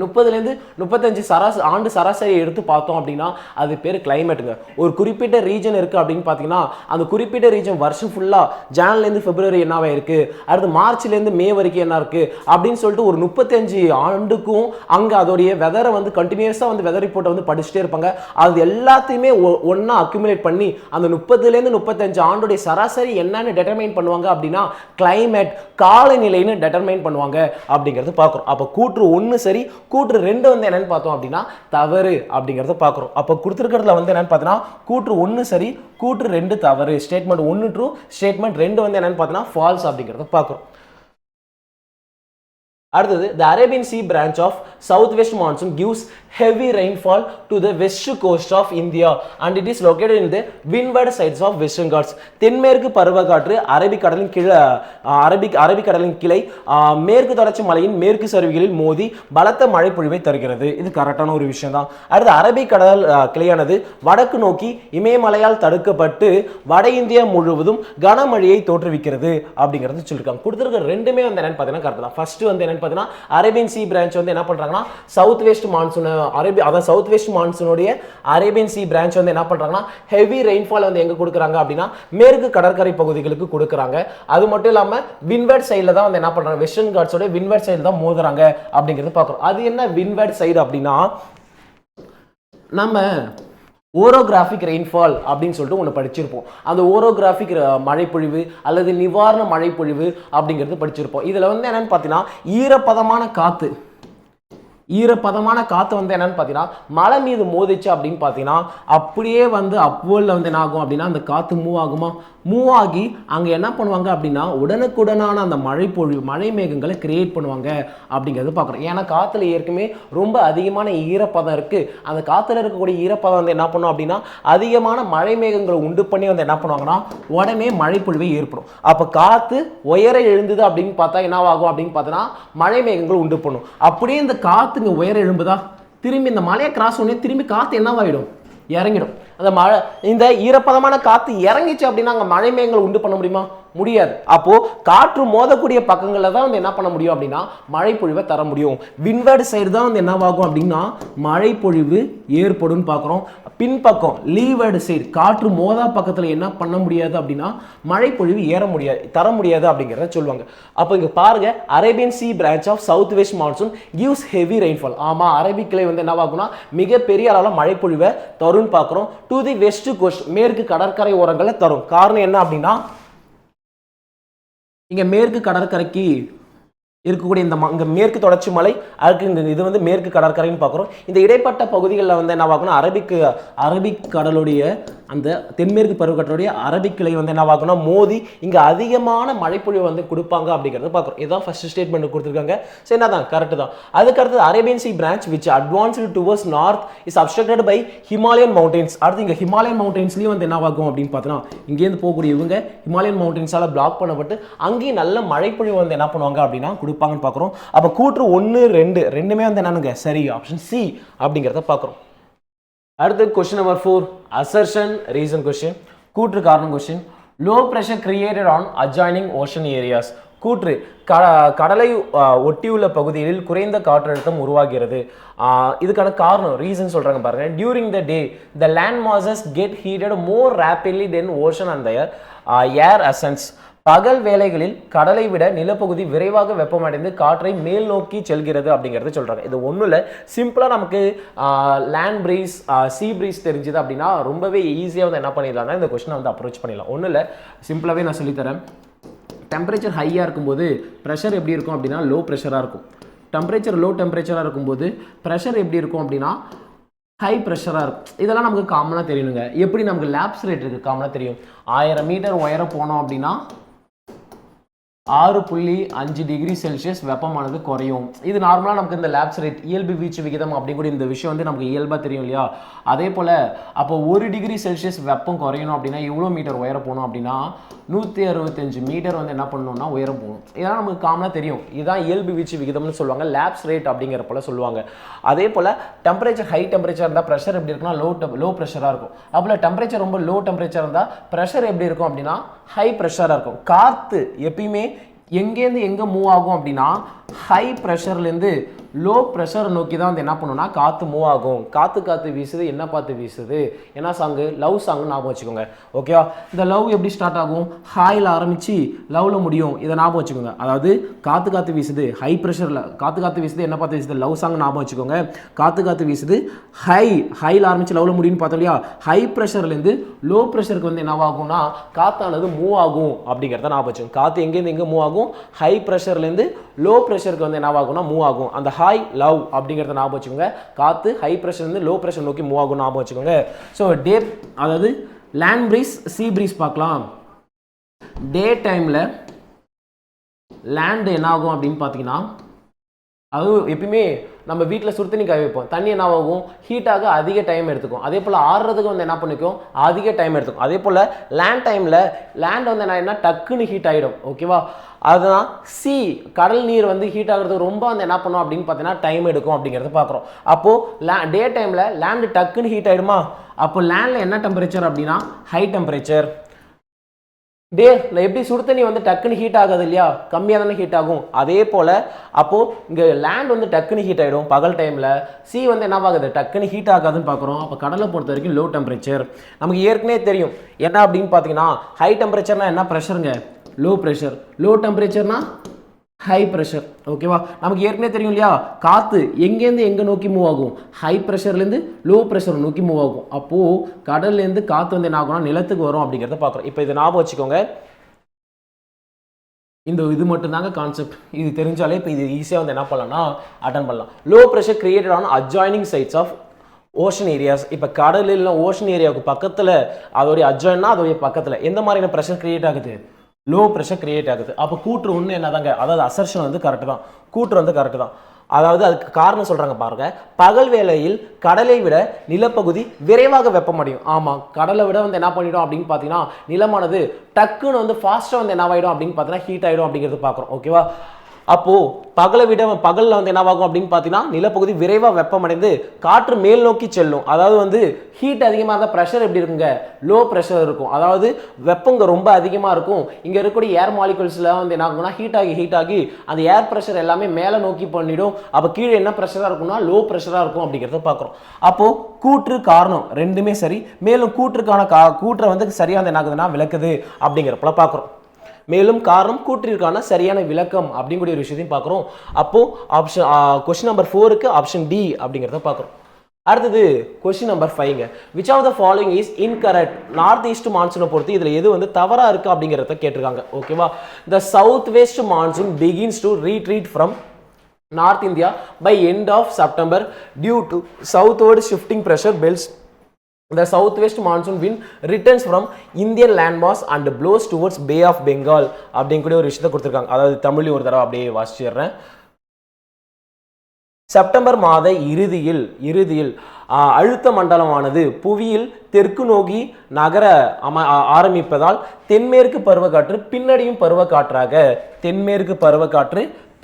30-35 ஆண்டு சராசரி எடுத்து பார்த்தோம் அப்படின்னா அது பேர் கிளைமேட்டுங்க. ஒரு குறிப்பிட்ட ரீஜன் இருக்குது அப்படின்னு பார்த்தீங்கன்னா அந்த குறிப்பிட்ட ரீஜன் வருஷம் ஃபுல்லாக ஜான்லேருந்து பிப்ரவரி என்னவா இருக்குது, அடுத்து மார்ச்லேருந்து மே வரைக்கும் என்ன இருக்குது அப்படின்னு சொல்லிட்டு ஒரு 35 ஆண்டுக்கும் அங்கே அதோடைய வெதரை வந்து கண்டினியூஸாக வந்து வெதர் ரிப்போர்ட்டை வந்து படிச்சுட்டே இருப்பாங்க. அது எல்லாத்தையுமே ஒன்றா அக்யூமுலேட் பண்ணி அந்த 30-35 ஆண்டுடைய சராசரி என்னன்னு டெட்டர்மைன் பண்ணுவாங்க அப்படின்னா கிளைமேட் காலநிலைன்னு டெட்டர்மைன் பண்ணுவாங்க அப்படிங்கிறது பார்க்குறோம். அப்போ கூற்று 1 சரி, கூற்று 2 வந்து என்னன்னு பார்த்தோம் அப்படின்னா தவறு அப்படிங்கறத பார்க்கிறோம். அப்ப கொடுத்திருக்கிறதுல வந்து என்னன்னு பார்த்தீங்கன்னா கூற்று 1 சரி, கூற்று 2 தவறு. ஸ்டேட்மெண்ட் 1 ட்ரூ, ஸ்டேட்மெண்ட் 2 வந்து என்னன்னு பார்த்தீங்கன்னா ஃபால்ஸ் அப்படிங்கறத பார்க்கிறோம். அடுத்தது, the Arabian Sea branch of southwest monsoon gives heavy rainfall to the west coast of India and it is located in the windward sides of Western Ghats. தென்மேற்கு பருவக்காற்று அரபிக்கடலின் கிளை மேற்கு தொடர்ச்சி மலையின் மேற்கு சரிவுகளில் மோதி பலத்த மழை பொழிவை தருகிறது. இது கரெக்டான ஒரு விஷயம் தான். அடுத்து, அரபிக்கடல் கிளையானது வடக்கு நோக்கி இமயமலையால் தடுக்கப்பட்டு வட இந்தியா முழுவதும் கனமழையை தோற்றுவிக்கிறது அப்படிங்கிறது சொல்லியிருக்காங்க. கொடுத்துருக்க ரெண்டுமே வந்து என்னன்னு பார்த்தீங்கன்னா கரெக்ட் தான். ஃபர்ஸ்ட் வந்து என்னன்னு பார்த்தீங்கன்னா அரேபியன் சி பிரான்ச் வந்து என்ன பண்றாங்கன்னா சவுத் வெஸ்ட் மான்சூன் அதான் சவுத் வெஸ்ட் மான்சூனுடைய அரேபியன் சி பிரான்ச் வந்து என்ன பண்றாங்கன்னா ஹெவி ரெயின்ஃபால் வந்து எங்க கொடுக்குறாங்க அப்படின்னா மேற்கு கடற்கரை பகுதிகளுக்கு கொடுக்குறாங்க. அது மட்டும் இல்லாம விண்வெர்ட் சைடுல தான் வந்து என்ன பண்றாங்க, வெஸ்டர்ன் காட்ஸோட விண்வெர்ட் சைடு தான் மோதுறாங்க அப்படிங்கிறது பார்க்குறோம். அது என்ன விண்வெர்ட் சைடு அப்படின்னா நம்ம ஓரோகிராஃபிக் ரெயின்ஃபால் அப்படின்னு சொல்லிட்டு ஒன்று படிச்சிருப்போம். அந்த ஓரோகிராஃபிக் மழைப்பொழிவு அல்லது நிவாரண மழைப்பொழிவு அப்படிங்கிறது படிச்சிருப்போம். இதில் வந்து என்னன்னு பார்த்தீங்கன்னா ஈரப்பதமான காற்று வந்து என்னன்னு பார்த்தீங்கன்னா மலை மீது மோதிச்சு அப்படின்னு பார்த்தீங்கன்னா அப்படியே வந்து அப்வேர்டில் வந்து என்ன ஆகும் அப்படின்னா அந்த காற்று மூவ் ஆகி அங்கே என்ன பண்ணுவாங்க அப்படின்னா உடனுக்குடனான அந்த மழை மேகங்களை கிரியேட் பண்ணுவாங்க அப்படிங்கிறது பார்க்குறோம். ஏன்னா காற்றுல ஏற்கனவே ரொம்ப அதிகமான ஈரப்பதம் இருக்குது. அந்த காற்றுல இருக்கக்கூடிய ஈரப்பதம் வந்து என்ன பண்ணும் அப்படின்னா அதிகமான மழை மேகங்களை உண்டு பண்ணி வந்து என்ன பண்ணுவாங்கன்னா உடனே மழைப்பொழிவை ஏற்படும். அப்போ காற்று உயர எழுந்தது அப்படின்னு பார்த்தா என்ன ஆகும் அப்படின்னு பார்த்தோன்னா மழை மேகங்கள் உண்டு பண்ணும். அப்படியே இந்த காற்றுங்க உயர எழும்புதா திரும்பி இந்த மலையை கிராஸ் பண்ணி திரும்பி காற்று என்னவாயிடும் இறங்கிடும். அந்த மழை இந்த ஈரப்பதமான காற்று இறங்கிச்சு அப்படின்னா அங்கே மழை மேகங்கள் உண்டு பண்ண முடியுமா? முடியாது. அப்போ காற்று மோதக்கூடிய பக்கங்களில் தான் வந்து என்ன பண்ண முடியும் அப்படின்னா மழைப்பொழிவை தர முடியும். விண்வெடு சைடு தான் வந்து என்னவாகும் அப்படின்னா மழைப்பொழிவு ஏற்படும் பார்க்குறோம். பின்பக்கம் லீவர்டு சைடு காற்று மோதா பக்கத்தில் என்ன பண்ண முடியாது அப்படின்னா மழைப்பொழிவு தர முடியாது அப்படிங்கிறத சொல்லுவாங்க. அப்போ இங்கே பாருங்க, Arabian sea branch of south west monsoon gives heavy rainfall. ஆமாம், அரபிக்கிளை வந்து என்னவாகும்னா மிகப்பெரிய அளவில் மழைப்பொழிவை தரும்னு பார்க்குறோம். டு தி வெஸ்ட் கோஸ்ட் மேற்கு கடற்கரை ஓரங்களை தரும். காரணம் என்ன அப்படின்னா இங்கே மேற்கு கடற்கரைக்கு இருக்கக்கூடிய இங்கே மேற்கு தொடர்ச்சி மலை அதுக்கு இது வந்து மேற்கு கடற்கரைன்னு பார்க்குறோம். இந்த இடைப்பட்ட பகுதிகளில் வந்து என்ன ஆகும்னா அரபிக் கடலுடைய அந்த தென்மேற்கு பருவக்கடலுடைய அரபிக்கிளை வந்து என்ன ஆகும்னா மோதி இங்கே அதிகமான மழைப்பொழிவு வந்து கொடுப்பாங்க அப்படிங்கிறது பார்க்குறோம். இதுதான் ஃபர்ஸ்ட் ஸ்டேட்மெண்ட் கொடுத்துருக்காங்க. சரி, என்னதான் கரெக்டு தான். அதுக்கடுத்து Arabian sea branch which advanced towards north is obstructed by Himalayan mountains. அடுத்து இங்கே ஹிமாலயன் மவுண்டன்ஸ்லேயும் வந்து என்ன ஆகும் அப்படின்னு பார்த்தோன்னா இங்கேருந்து போகக்கூடிய இவங்க ஹிமாலயன் மவுண்டன்ஸால் பிளாக் பண்ணப்பட்டு அங்கேயும் நல்ல மழைப்பொழிவு வந்து என்ன பண்ணுவாங்க அப்படின்னா கொடுப்பாங்கன்னு பார்க்குறோம். அப்போ கூற்று 1, 2 ரெண்டுமே வந்து என்னங்க சரி, ஆப்ஷன் சி அப்படிங்கிறத பார்க்குறோம். அடுத்து question number 4 assertion reason question, கூற்று காரணம் question. Low pressure created on adjoining ocean areas. கூற்று கடலை ஒட்டியுள்ள பகுதிகளில் குறைந்த காற்றழுத்தம் உருவாகிறது. இதுக்கான காரணம் ரீசன் சொல்றாங்க பாருங்க. During the day the land masses get heated more rapidly than ocean and air ascends. பகல் வேளைகளில் கடலை விட நிலப்பகுதி விரைவாக வெப்பமடைந்து காற்றை மேல் நோக்கி செல்கிறது அப்படிங்கிறது சொல்றாங்க. இது ஒன்றும் இல்லை, சிம்பிளாக நமக்கு லேண்ட் பிரீஸ் சீ பிரீஸ் தெரிஞ்சுது அப்படின்னா ரொம்பவே ஈஸியாக வந்து என்ன பண்ணிடலாம்னா இந்த கொஸ்டினை வந்து அப்ரோச் பண்ணிடலாம். ஒன்றும் இல்லை, சிம்பிளாகவே நான் சொல்லித்தரேன். டெம்பரேச்சர் ஹையாக இருக்கும்போது ப்ரெஷர் எப்படி இருக்கும் அப்படின்னா லோ ப்ரெஷராக இருக்கும். டெம்பரேச்சர் லோ டெம்பரேச்சராக இருக்கும்போது ப்ரெஷர் எப்படி இருக்கும் அப்படின்னா ஹை ப்ரெஷராக இருக்கும். இதெல்லாம் நமக்கு காமனாக தெரியணுங்க. எப்படி நமக்கு லேப்ஸ் ரேட் இருக்குது காமனாக தெரியும். 1000 மீட்டர் உயரம் போனோம் அப்படின்னா 6.5 டிகிரி செல்சியஸ் வெப்பமானது குறையும். இது நார்மலாக நமக்கு இந்த லேப்ஸ் ரேட் இயல்பு வீச்சு விகிதம் அப்படிங்கூட இந்த விஷயம் வந்து நமக்கு இயல்பாக தெரியும் இல்லையா. அதே போல் அப்போ 1 டிகிரி செல்சியஸ் வெப்பம் குறையணும் அப்படின்னா எவ்வளோ மீட்டர் உயரம் போகணும் அப்படின்னா 165 மீட்டர் வந்து என்ன பண்ணணும்னா உயரம் போகணும். இதெல்லாம் நமக்கு காமனாக தெரியும். இதுதான் இயல்பு வீச்சு விகிதம்னு சொல்லுவாங்க, லேப்ஸ் ரேட் அப்படிங்கிற போல சொல்லுவாங்க. அதே போல் டெம்பரேச்சர் ஹை டெம்பரேச்சர் இருந்தால் ப்ரெஷர் எப்படி இருக்குன்னா லோ ப்ரெஷராக இருக்கும். அப்போ டெம்பரேச்சர் ரொம்ப லோ டெம்பரேச்சர் இருந்தால் ப்ரெஷர் எப்படி இருக்கும் அப்படின்னா ஹை ப்ரெஷராக இருக்கும். காற்று எப்பயுமே எங்கேருந்து எங்கே மூவ் ஆகும் அப்படின்னா ஹை ப்ரெஷர்லேருந்து லோ ப்ரெஷர் நோக்கி தான் வந்து என்ன பண்ணுன்னா காற்று மூவ் ஆகும். காற்று வீசுது, என்ன பார்த்து வீசுது, என்ன சாங்கு, லவ் சாங்னு ஞாபகம் வச்சுக்கோங்க. ஓகேவா? இந்த லவ் எப்படி ஸ்டார்ட் ஆகும்? ஹாயில் ஆரம்பித்து லவ்வில் முடியும். இதை ஞாபகம் வச்சுக்கோங்க. அதாவது காற்று வீசுது ஹை ப்ரெஷரில், காற்று வீசுது, என்ன பார்த்து வீசுது, லவ் சாங் ஞாபகம் வச்சுக்கோங்க. காற்று வீசுது ஹையில் ஆரம்பித்து லவ்வில் முடியும்னு பார்த்தோம் இல்லையா. ஹை ப்ரெஷர்லேருந்து லோ ப்ரெஷருக்கு வந்து என்னவாகும்னா காற்றானது மூவ் ஆகும் அப்படிங்கிறத ஞாபகம் வச்சுக்கோங்க. காற்று எங்கேருந்து எங்கே மூவ் ஆகும்? ஹை ப்ரெஷர்லேருந்து லோ ப்ரெஷருக்கு வந்து என்னவாகும்னா மூவ் ஆகும். அந்த ஹை லவ் அப்படிங்கிறத ஞாபகம் வச்சுக்கோங்க. காற்று ஹை ப்ரெஷர்லேருந்து லோ ப்ரெஷர் நோக்கி மூவ் ஆகும் ஞாபகம் வச்சுக்கோங்க. ஸோ டே அதாவது லேண்ட் பிரீஸ் சீ பிரீஸ் பார்க்கலாம். டே டைமில் லேண்டு என்ன ஆகும் அப்படின்னு பார்த்தீங்கன்னா அதுவும் எப்பயுமே நம்ம வீட்டில் சுடு தண்ணி காய வைப்போம். தண்ணி என்ன ஆகும்? ஹீட்டாக அதிக டைம் எடுத்துக்கும். அதே போல் ஆறுறதுக்கு வந்து என்ன பண்ணிக்கும்? அதிக டைம் எடுத்துக்கும். அதே போல் லேண்ட் டைமில் லேண்ட் வந்து என்ன டக்குன்னு ஹீட் ஆகிடும். ஓகேவா? அதுதான் சி கடல் நீர் வந்து ஹீட் ஆகிறது ரொம்ப வந்து என்ன பண்ணும் அப்படின்னு பார்த்தீங்கன்னா டைம் எடுக்கும் அப்படிங்கிறத பார்க்குறோம். அப்போது டே டைமில் லேண்டு டக்குன்னு ஹீட் ஆகிடுமா? அப்போ லேண்டில் என்ன டெம்பரேச்சர் அப்படின்னா ஹை டெம்பரேச்சர். டேல எப்படி சுடு தண்ணி வந்து டக்குன்னு ஹீட் ஆகாது இல்லையா, கம்மியாக தானே ஹீட் ஆகும். அதே போல் அப்போது இங்கே லேண்ட் வந்து டக்குன்னு ஹீட் ஆகிடும் பகல் டைமில். சி வந்து என்ன ஆகுது? டக்குன்னு ஹீட் ஆகாதுன்னு பார்க்குறோம். அப்போ கடலை பொறுத்த வரைக்கும் லோ டெம்பரேச்சர். நமக்கு ஏற்கனவே தெரியும் என்ன அப்படின்னு பார்த்தீங்கன்னா ஹை டெம்பரேச்சர்னா என்ன ப்ரெஷருங்க? Low pressure. லோ டெம்பரேச்சர்னா ஹை ப்ரெஷர். ஓகேவா, நமக்கு ஏற்கனவே தெரியும் இல்லையா, காற்று எங்கேருந்து எங்கே நோக்கி மூவ் ஆகும், ஹை ப்ரெஷர்லேருந்து லோ ப்ரெஷர் நோக்கி மூவ் ஆகும். அப்போது கடல்லேருந்து காற்று வந்து என்ன ஆகும்னா நிலத்துக்கு வரும் அப்படிங்கிறத பார்க்குறோம். இப்போ இதை ஞாபகம் வச்சுக்கோங்க, இது மட்டும்தாங்க கான்செப்ட். இது தெரிஞ்சாலே இப்போ இது ஈஸியாக வந்து என்ன பண்ணலாம்னா அட்டன் பண்ணலாம். Low pressure created on adjoining sides of ocean areas. இப்போ கடல் இல்லை ஓஷன் ஏரியாவுக்கு பக்கத்தில், அதோடைய அட்ஜாயின்னா அதோடைய பக்கத்தில் எந்த மாதிரியான ப்ரெஷர் கிரியேட் ஆகுது, லோ ப்ரெஷர் கிரியேட் ஆகுது. அப்போ கூற்று ஒன்று என்னதாங்க, அதாவது அசர்ஷன் வந்து கரெக்டு தான், கூற்று வந்து கரெக்டு தான். அதாவது அதுக்கு காரணம் சொல்கிறாங்க பாருங்க, பகல் வேளையில் கடலை விட நிலப்பகுதி விரைவாக வெப்பமடையும். ஆமாம், கடலை விட வந்து என்ன பண்ணிடும் அப்படின்னு பார்த்தீங்கன்னா நிலமானது டக்குன்னு வந்து ஃபாஸ்ட்டாக வந்து என்ன ஆகிடும் அப்படின்னு பார்த்தீங்கன்னா ஹீட் ஆகிடும் அப்படிங்கிறது பார்க்குறோம். ஓகேவா, அப்போது பகலில் வந்து என்னவாகும் அப்படின்னு பார்த்தீங்கன்னா நிலப்பகுதி விரைவாக வெப்பமடைந்து காற்று மேல் நோக்கி செல்லும். அதாவது வந்து ஹீட் அதிகமாக இருந்தால் ப்ரெஷர் எப்படி இருக்குங்க, லோ ப்ரெஷர் இருக்கும். அதாவது வெப்பங்க ரொம்ப அதிகமாக இருக்கும். இங்கே இருக்கக்கூடிய ஏர் மாலிகுல்ஸில் வந்து என்ன ஆகும்னா ஹீட் ஆகி அந்த ஏர் ப்ரெஷர் எல்லாமே மேலே நோக்கி பண்ணிடும். அப்போ கீழே என்ன ப்ரெஷராக இருக்கும்னா லோ ப்ரெஷராக இருக்கும் அப்படிங்கிறத பார்க்குறோம். அப்போது கூற்று காரணம் ரெண்டுமே சரி. மேலும் கூற்றுக்கான கூற்றை வந்து சரியாக வந்து என்ன ஆகுதுன்னா விளக்குது அப்படிங்கிறப்பல பார்க்குறோம். மேலும் காரணம் கூற்றிற்கான சரியான விளக்கம் அப்படிங்கக்கூடிய ஒரு விஷயத்தையும் பார்க்குறோம். அப்போது ஆப்ஷன் கொஸ்டின் நம்பர் 4க்கு ஆப்ஷன் டி அப்படிங்கிறத பார்க்குறோம். அடுத்தது கொஸ்டின் நம்பர் 5ங்க, which of the following is incorrect. North east மான்சூனை பொறுத்து இதில் எது வந்து தவறாக இருக்குது அப்படிங்கிறத கேட்டிருக்காங்க. ஓகேவா, the south west monsoon begins to retreat from North India by end of September due to southward shifting pressure belts. The southwest monsoon wind returns from Indian landmass and blows towards Bay of Bengal அப்படிங்கக்கூடிய ஒரு விஷயத்தை கொடுத்துருக்காங்க. அதாவது தமிழ்லையும் ஒரு தடவை அப்படியே வாசிச்சிடுறேன். September மாத இறுதியில் அழுத்த மண்டலமானது புவியில் தெற்கு நோக்கி நகர ஆரம்பிப்பதால் தென்மேற்கு பருவக்காற்று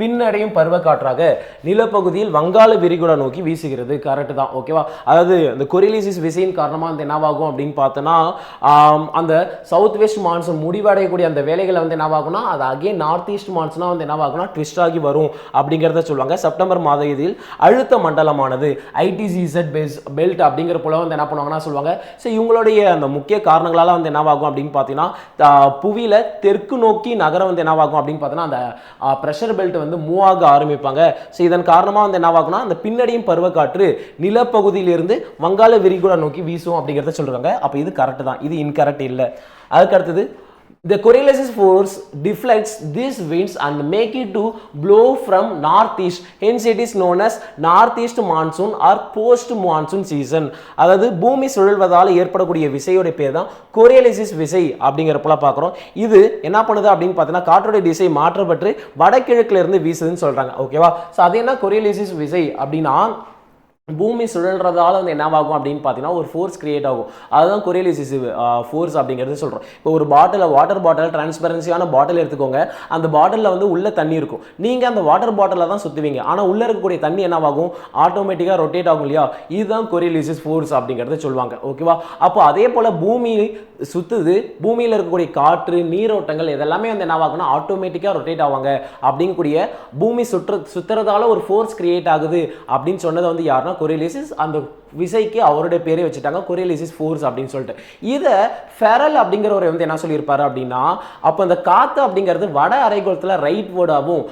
பின்னடையும் பருவக்காற்றாக நிலப்பகுதியில் வங்காள விரிகுடா நோக்கி வீசுகிறது. கரெக்ட் தான். ஓகேவா, அதாவது இந்த கொரிலிசிஸ் விசையின் காரணமாக வந்து என்னவாகும் அப்படின்னு பார்த்தோன்னா அந்த சவுத் வெஸ்ட் மான்சூன் முடிவடையக்கூடிய அந்த வேலைகளை வந்து என்னவாகும்னா அது அகெயின் நார்த் ஈஸ்ட் மான்சூனாக வந்து என்னவாகும்னா ட்விஸ்ட் ஆகி வரும் அப்படிங்கிறத சொல்லுவாங்க. செப்டம்பர் மாத இதில் அழுத்த மண்டலமானது ஐடிசிசெட் பெல்ட் அப்படிங்கிற போல வந்து என்ன பண்ணுவாங்கன்னா சொல்லுவாங்க. ஸோ இவங்களுடைய அந்த முக்கிய காரணங்களால் வந்து என்னவாகும் அப்படின்னு பார்த்தீங்கன்னா புவியில் தெற்கு நோக்கி நகரம் வந்து என்னவாகும் அப்படின்னு பார்த்தோன்னா அந்த ப்ரெஷர் பெல்ட் வந்து மூவ் ஆக ஆரம்பிப்பாங்க. ஸோ இதன் காரணமாக வந்து என்னவாகும்னா அந்த பின்னடையும் பருவக்காற்று நிலப்பகுதியிலிருந்து வங்காள விரிகுடா நோக்கி வீசும் அப்படிங்கிறத சொல்றாங்க. அப்போ இது கரெக்ட் தான், இது இன்கரெக்ட் இல்லை. அதுக்கு அடுத்தது the Coriolis force deflects these winds and make it to blow from northeast, hence it is known as northeast monsoon or post monsoon season. அதாவது பூமி சுழல்வதால் ஏற்படக்கூடிய விசையோட பேர் தான் கோரியோலிசிஸ் விசை அப்படிங்கிறப்பல பார்க்குறோம். இது என்ன பண்ணுது அப்படின்னு பார்த்தீங்கன்னா காற்றோட திசை மாற்றப்பட்டு வடகிழக்குல இருந்து வீசுதுன்னு சொல்றாங்க. ஓகேவா, ஸோ அது என்ன கோரியோலிசிஸ் விசை அப்படின்னா பூமி சுழல்றதால வந்து என்னவாகும் அப்படின்னு பார்த்தீங்கன்னா ஒரு ஃபோர்ஸ் கிரியேட் ஆகும். அதுதான் கொரியோலிசிஸ் ஃபோர்ஸ் அப்படிங்கிறது சொல்கிறோம். இப்போ ஒரு வாட்டர் பாட்டில் டிரான்ஸ்பரன்சியான பாட்டில் எடுத்துக்கோங்க. அந்த பாட்டிலில் வந்து உள்ள தண்ணி இருக்கும். நீங்கள் அந்த வாட்டர் பாட்டிலில் தான் சுற்றுவீங்க. ஆனால் உள்ளே இருக்கக்கூடிய தண்ணி என்னவாகும், ஆட்டோமேட்டிக்காக ரொட்டேட் ஆகும் இல்லையா, இதுதான் கொரியோலிசிஸ் ஃபோர்ஸ் அப்படிங்கிறத சொல்லுவாங்க. ஓகேவா, அப்போ அதே போல் பூமி சுற்றுது, பூமியில் இருக்கக்கூடிய காற்று நீரோட்டங்கள் இதெல்லாமே வந்து என்னவாகும்னா ஆட்டோமேட்டிக்காக ரொட்டேட் ஆவாங்க. அப்படிங்கக்கூடிய பூமி சுற்றுறதால ஒரு ஃபோர்ஸ் கிரியேட் ஆகுது அப்படின்னு சொன்னது வந்து யாருன்னா கொரியோலிசிஸ். அந்த விசைக்கு அவருடைய பேரே வச்சுட்டாங்க கொரியோலிசிஸ் ஃபோர்ஸ் அப்படின்னு சொல்லிட்டு. இதை ஃபெரல் அப்படிங்கிறவர் வந்து என்ன சொல்லியிருப்பாரு அப்படின்னா, அப்போ அந்த காற்று அப்படிங்கிறது வட அரைக்கோளத்தில் ரைட் வேர்டாகவும்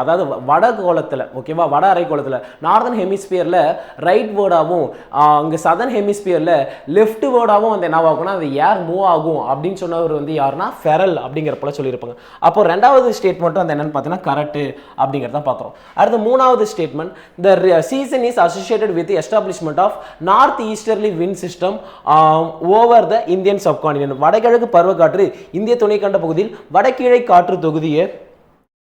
அதாவது வடகோளத்தில், ஓகேவா, வட அரைக்கோளத்தில் நார்தன் ஹெமிஸ்பியரில் ரைட் வேர்டாகவும் இங்கே சதர்ன் ஹெமிஸ்பியரில் லெஃப்ட் வேர்டாகவும் வந்து என்னவாகும்னா அது ஏர் மூவ் ஆகும் அப்படின்னு சொன்னவர் வந்து யாருன்னா ஃபெரல் அப்படிங்கிறப்பல சொல்லியிருப்பாங்க. அப்போ ரெண்டாவது ஸ்டேட்மெண்ட்டும் அந்த என்னன்னு பார்த்தீங்கன்னா கரெக்ட் அப்படிங்கிறத பார்க்குறோம். அடுத்து மூணாவது statement, the season is associated with establishment of north easterly wind system over the Indian subcontinent. வடகிழக்கு பருவக்காற்று இந்திய துணைக்கண்ட பகுதியில் வடகிழக்கு காற்று தொகுதியை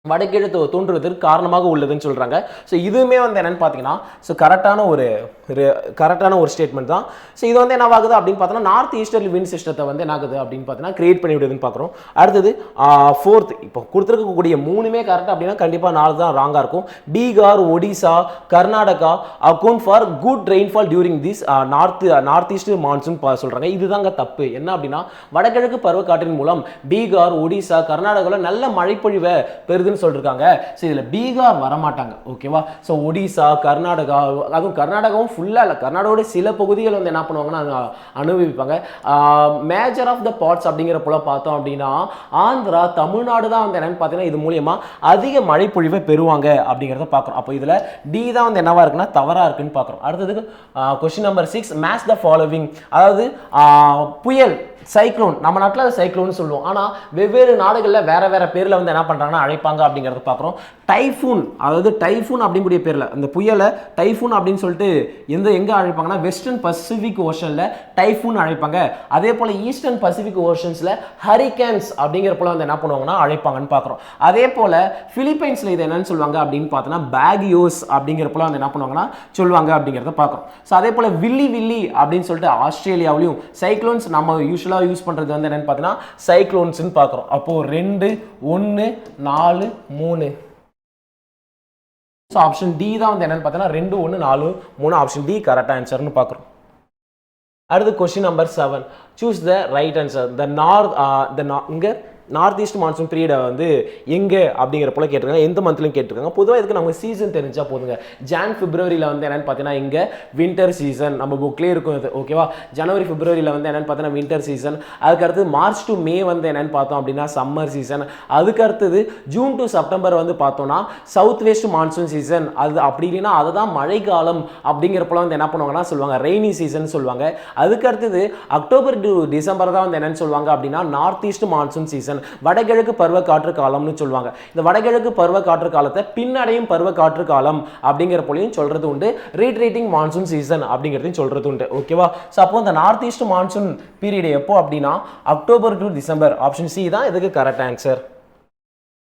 வடகிழ தோன்றுவதற்கு காரணமாக உள்ளதுன்னு சொல்கிறாங்க. ஸோ இதுவுமே வந்து என்னென்னு பார்த்தீங்கன்னா ஸோ கரெக்டான ஒரு ஸ்டேட்மெண்ட் தான். ஸோ இது வந்து என்ன ஆகுது அப்படின்னு பார்த்தோன்னா நார்த் ஈஸ்டர்லி விண்ட் சிஸ்டத்தை வந்து என்ன ஆகுது அப்படின்னு பார்த்தீங்கன்னா கிரியேட் பண்ணி விடுதுன்னு பார்க்குறோம். அடுத்தது ஃபோர்த், இப்போ கொடுத்துருக்கக்கூடிய மூணுமே கரெக்ட் அப்படின்னா கண்டிப்பாக 4 தான் ராங்காக இருக்கும். Bihar, Odisha, Karnataka account for good rainfall during this north east monsoon சொல்கிறாங்க. இதுதாங்க தப்பு. என்ன அப்படின்னா வடகிழக்கு பருவக்காற்றின் மூலம் பீகார், ஒடிசா, கர்நாடகாவில் நல்ல மழைப்பொழிவை பெறுதுன்னு இருக்குன்னு சொல்லியிருக்காங்க. ஸோ இதில் பீகார் வரமாட்டாங்க. ஓகேவா? ஸோ ஒடிசா, கர்நாடகா, அதுவும் கர்நாடகாவும் ஃபுல்லாக இல்லை, கர்நாடகாவோட சில பகுதிகள் வந்து என்ன பண்ணுவாங்கன்னா அனுபவிப்பாங்க. மேஜர் ஆஃப் த பார்ட்ஸ் அப்படிங்கிற போல பார்த்தோம் அப்படின்னா ஆந்திரா, தமிழ்நாடு தான் வந்து என்னன்னு பார்த்தீங்கன்னா இது மூலியமா அதிக மழை பொழிவை பெறுவாங்க அப்படிங்கிறத பார்க்குறோம். அப்போ இதில் டி தான் வந்து என்னவா இருக்குன்னா தவறாக இருக்குன்னு பார்க்குறோம். அடுத்ததுக்கு question number 6, match the following. அதாவது புயல், சைக்ளோன், நம்ம நாட்டில் சைக்ளோன் சொல்லுவோம், ஆனால் வெவ்வேறு நாடுகளில் வேற வேற பேரில் வந்து என்ன பண்ணுறாங்கன்னா அழைப்பாங்க அப்படிங்கிறத பார்க்குறோம். டைஃபூன், அதாவது டைஃபூன் அப்படிங்கக்கூடிய பேரில் இந்த புயலை டைஃபூன் அப்படின்னு சொல்லிட்டு எங்கே அழைப்பாங்கன்னா வெஸ்டர்ன் பசிபிக் ஓஷனில் டைஃபூன் அழைப்பாங்க. அதே போல் ஈஸ்டர்ன் பசிபிக் ஓஷன்ஸில் ஹரிகேன்ஸ் அப்படிங்கிற போல வந்து என்ன பண்ணுவாங்கன்னா அழைப்பாங்கன்னு பார்க்குறோம். அதே போல் பிலிப்பைன்ஸில் இது என்னன்னு சொல்லுவாங்க அப்படின்னு பார்த்தோன்னா பேகியோஸ் அப்படிங்கிற போல வந்து என்ன பண்ணுவாங்கன்னா சொல்லுவாங்க அப்படிங்கிறத பார்க்குறோம். ஸோ அதே போல் வில்லி வில்லி அப்படின்னு சொல்லிட்டு ஆஸ்திரேலியாவிலையும் சைக்ளோன்ஸ் நம்ம யூஸ்வலாக யூஸ் பண்றது வந்து என்னன்னு பார்த்தீங்கன்னா சைக்ளோன்ஸ்னு பார்க்குறோம். அப்போ 2, 1, 4, 3. ஸோ ஆப்ஷன் டி தான் வந்து என்னன்னு பார்த்தீங்கன்னா 2, 1, 4, 3 ஆப்ஷன் டி கரெக்ட் ஆன்சர்னு பார்க்குறோம். அடுத்து question number 7, choose the right answer. இங்கே நார்த் ஈஸ்ட் மான்சூன் பீரியடை வந்து எங்கே அப்படிங்கிற போல கேட்டிருக்காங்க, எந்த மந்த்லையும் கேட்டிருக்காங்க. பொதுவாக இதுக்கு நமக்கு சீசன் தெரிஞ்சால் போதுங்க. ஜான் பிப்ரவரியில் வந்து என்னென்னு பார்த்தீங்கன்னா இங்கே வின்டர் சீசன் நம்ம புக்லேயே இருக்கும் இது. ஓகேவா? ஜனவரி பிப்ரவரியில் வந்து என்னென்னு பார்த்தீங்கன்னா வின்டர் சீசன். அதுக்கடுத்து மார்ச் டு மே வந்து என்னென்னு பார்த்தோம் அப்படின்னா சம்மர் சீசன். அதுக்கடுத்தது ஜூன் டு செப்டம்பர் வந்து பார்த்தோம்னா சவுத் வெஸ்ட் மான்சூன் சீசன். அது அப்படி இல்லைன்னா அதுதான் மழைக்காலம் அப்படிங்கிறப்பல வந்து என்ன பண்ணுவாங்கன்னா சொல்லுவாங்க ரெய்னி சீசன் சொல்லுவாங்க. அதுக்கடுத்தது அக்டோபர் டு டிசம்பர் தான் வந்து என்னென்னு சொல்லுவாங்க அப்படின்னா நார்த் ஈஸ்ட் மான்சூன் சீசன், வடகிழக்கு பருவ காற்று காலம்னு சொல்லுவாங்க. இந்த வடகிழக்கு பருவ காற்று காலத்தை பின்னடையும் பருவ காற்று காலம் அப்படிங்கிற போலையும் சொல்றது உண்டு. ரீட்ரேட்டிங் மான்சூன் சீசன் அப்படிங்கிறதையும் சொல்றது உண்டு. ஓகேவா? ஸோ அப்போ இந்த நார்த் ஈஸ்ட் மான்சூன் பீரியட் எப்போ அப்படின்னா October to December. Option C தான் இதுக்கு கரெக்ட் ஆன்சர்.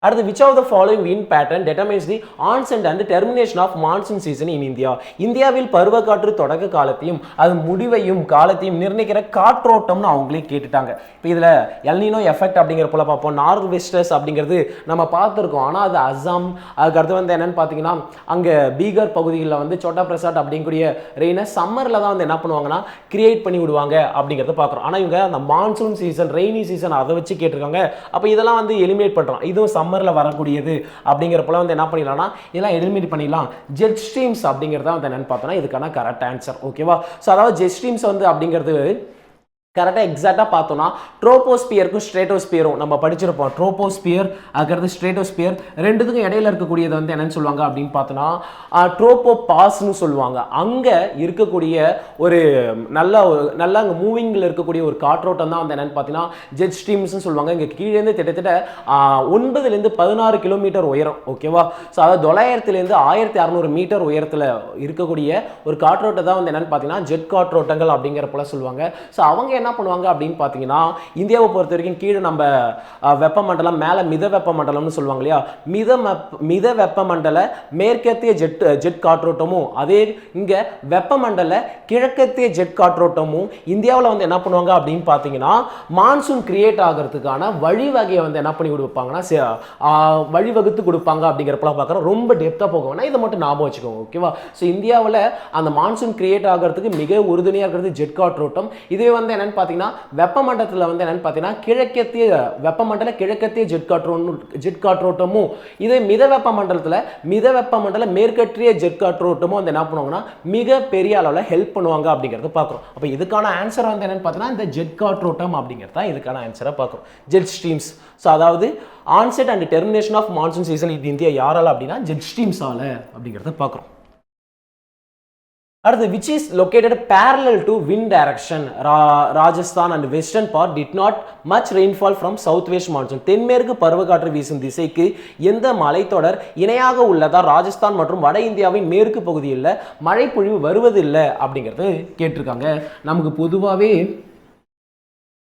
அடுத்து which of the following wind pattern determines the onset and termination of monsoon season in India? இந்தியாவில் பருவக்காற்று தொடக்க காலத்தையும் அது முடிவையும் காலத்தையும் நிர்ணயிக்கிற காற்றோட்டம்னு அவங்களே கேட்டுட்டாங்க. இப்போ இதில் எல்னினோ எஃபெக்ட் அப்படிங்கிற போல பார்ப்போம். நார்த் வெஸ்டர்ஸ் அப்படிங்கிறது நம்ம பார்த்துருக்கோம், ஆனால் அது அசாம், அதுக்கடுத்து வந்து என்னன்னு பார்த்தீங்கன்னா அங்கே பீகார் பகுதிகளில் வந்து சோட்டா பிரசாத் அப்படிங்கக்கூடிய ரெயினை சம்மரில் தான் வந்து என்ன பண்ணுவாங்கன்னா கிரியேட் பண்ணி விடுவாங்க அப்படிங்கிறத பார்க்குறோம். ஆனால் இவங்க அந்த மான்சூன் சீசன், ரெய்னி சீசன் அதை வச்சு கேட்டிருக்காங்க. அப்போ இதெல்லாம் வந்து எலிமினேட் பண்ணுறோம். இதுவும் சம்மரில் வரக்கூடியது அப்படிங்கிறப்பல வந்து என்ன பண்ணிடலாம்னா இதெல்லாம் எலிமினேட் பண்ணிடலாம். ஜெட் ஸ்ட்ரீம்ஸ் அப்படிங்கிறத வந்து என்னன்னு பார்த்தோம்னா இதுக்கான கரெக்ட் ஆன்சர். ஓகேவா? ஸோ அதாவது ஜெட் ஸ்ட்ரீம்ஸ் வந்து அப்படிங்கிறது கரெக்டாக எக்ஸாக்டாக பார்த்தோன்னா ட்ரோபோஸ்பியருக்கும் ஸ்ட்ரேட்டோஸ்பியரும் நம்ம படிச்சிருப்போம். ட்ரோபோஸ்பியர் அதுக்கடுத்து ஸ்ட்ரேட்டோஸ்பியர் ரெண்டுத்துக்கும் இடையில இருக்கக்கூடியது வந்து என்னன்னு சொல்லுவாங்க அப்படின்னு பார்த்தோன்னா ட்ரோபோபாஸ்னு சொல்லுவாங்க. அங்கே இருக்கக்கூடிய ஒரு நல்ல அங்கே மூவிங்கில் இருக்கக்கூடிய ஒரு காற்றோட்டம் தான் வந்து என்னன்னு பார்த்தீங்கன்னா ஜெட் ஸ்ட்ரீம்ஸ்னு சொல்லுவாங்க. இங்கே கீழேருந்து கிட்டத்தட்ட 9லேருந்து 16 கிலோமீட்டர் உயரம். ஓகேவா? ஸோ அதாவது 900லேருந்து 1600 மீட்டர் உயரத்தில் இருக்கக்கூடிய ஒரு காற்றோட்டம் தான் வந்து என்னன்னு பார்த்தீங்கன்னா ஜெட் காற்றோட்டங்கள் அப்படிங்கிற போல சொல்லுவாங்க. ஸோ அவங்க என்ன பண்ணுவாங்க அப்படின்னு பார்த்தீங்கன்னா இந்தியாவை பொறுத்த வரைக்கும் கீழே நம்ம வெப்பமண்டலம், மேலே மித வெப்பமண்டலம்னு சொல்லுவாங்க இல்லையா, மித வெப்பமண்டல மேற்கத்திய ஜெட் காற்றோட்டமும் அதே இங்கே வெப்பமண்டல கிழக்கத்திய ஜெட் காற்றோட்டமும் இந்தியாவில் வந்து என்ன பண்ணுவாங்க அப்படின்னு பார்த்தீங்கன்னா மான்சூன் கிரியேட் ஆகிறதுக்கான வழிவகையை வந்து என்ன பண்ணி கொடுப்பாங்கன்னா வழிவகுத்து கொடுப்பாங்க அப்படிங்கிறப்பெல்லாம் பார்க்குறோம். ரொம்ப டெப்த்தாக போகணும்னா இதை மட்டும் ஞாபகம் வச்சுக்கோங்க. ஓகேவா? ஸோ இந்தியாவில் அந்த மான்சூன் கிரியேட் ஆகிறதுக்கு மிக உறுதுணையாக இருக்கிறது ஜெட் காற்றோட்டம். இதுவே வந்து என்னன்னு பார்த்தீங்கன்னா வெப்பமண்டலத்தில் வந்து என்னன்னு பார்த்தீங்கன்னா கிழக்கத்திய ஜெட் காற்றோட்டமும் இதே மித வெப்பமண்டல மேற்கற்றிய ஜெட் காற்றோட்டமும் வந்து என்ன பண்ணுவாங்கன்னா மிக பெரிய அளவில் ஹெல்ப் பண்ணுவாங்க அப்படிங்கிறத பார்க்குறோம். அப்போ இதுக்கான ஆன்சர் வந்து என்னன்னு பார்த்தீங்கன்னா இந்த ஜெட் காற்றோட்டம் அப்படிங்கிறது தான் இதுக்கான ஆன்சரை பார்க்குறோம். Jet streams. ஸோ அதாவது onset and termination of monsoon season இது இந்தியா யாரால அப்படின்னா ஜெட் ஸ்ட்ரீம்ஸால அப்படிங்கிறத பார்க்குறோம். அடுத்து which is located parallel to wind direction. Rajasthan and western part did not much rainfall from southwest monsoon. தென்மேற்கு பருவக்காற்று வீசும் திசைக்கு எந்த மலைத்தொடர் இணையாக உள்ளதா ராஜஸ்தான் மற்றும் வட இந்தியாவின் மேற்கு பகுதியில் மழை பொழிவு வருவதில்லை அப்படிங்கிறது கேட்டிருக்காங்க. நமக்கு பொதுவாகவே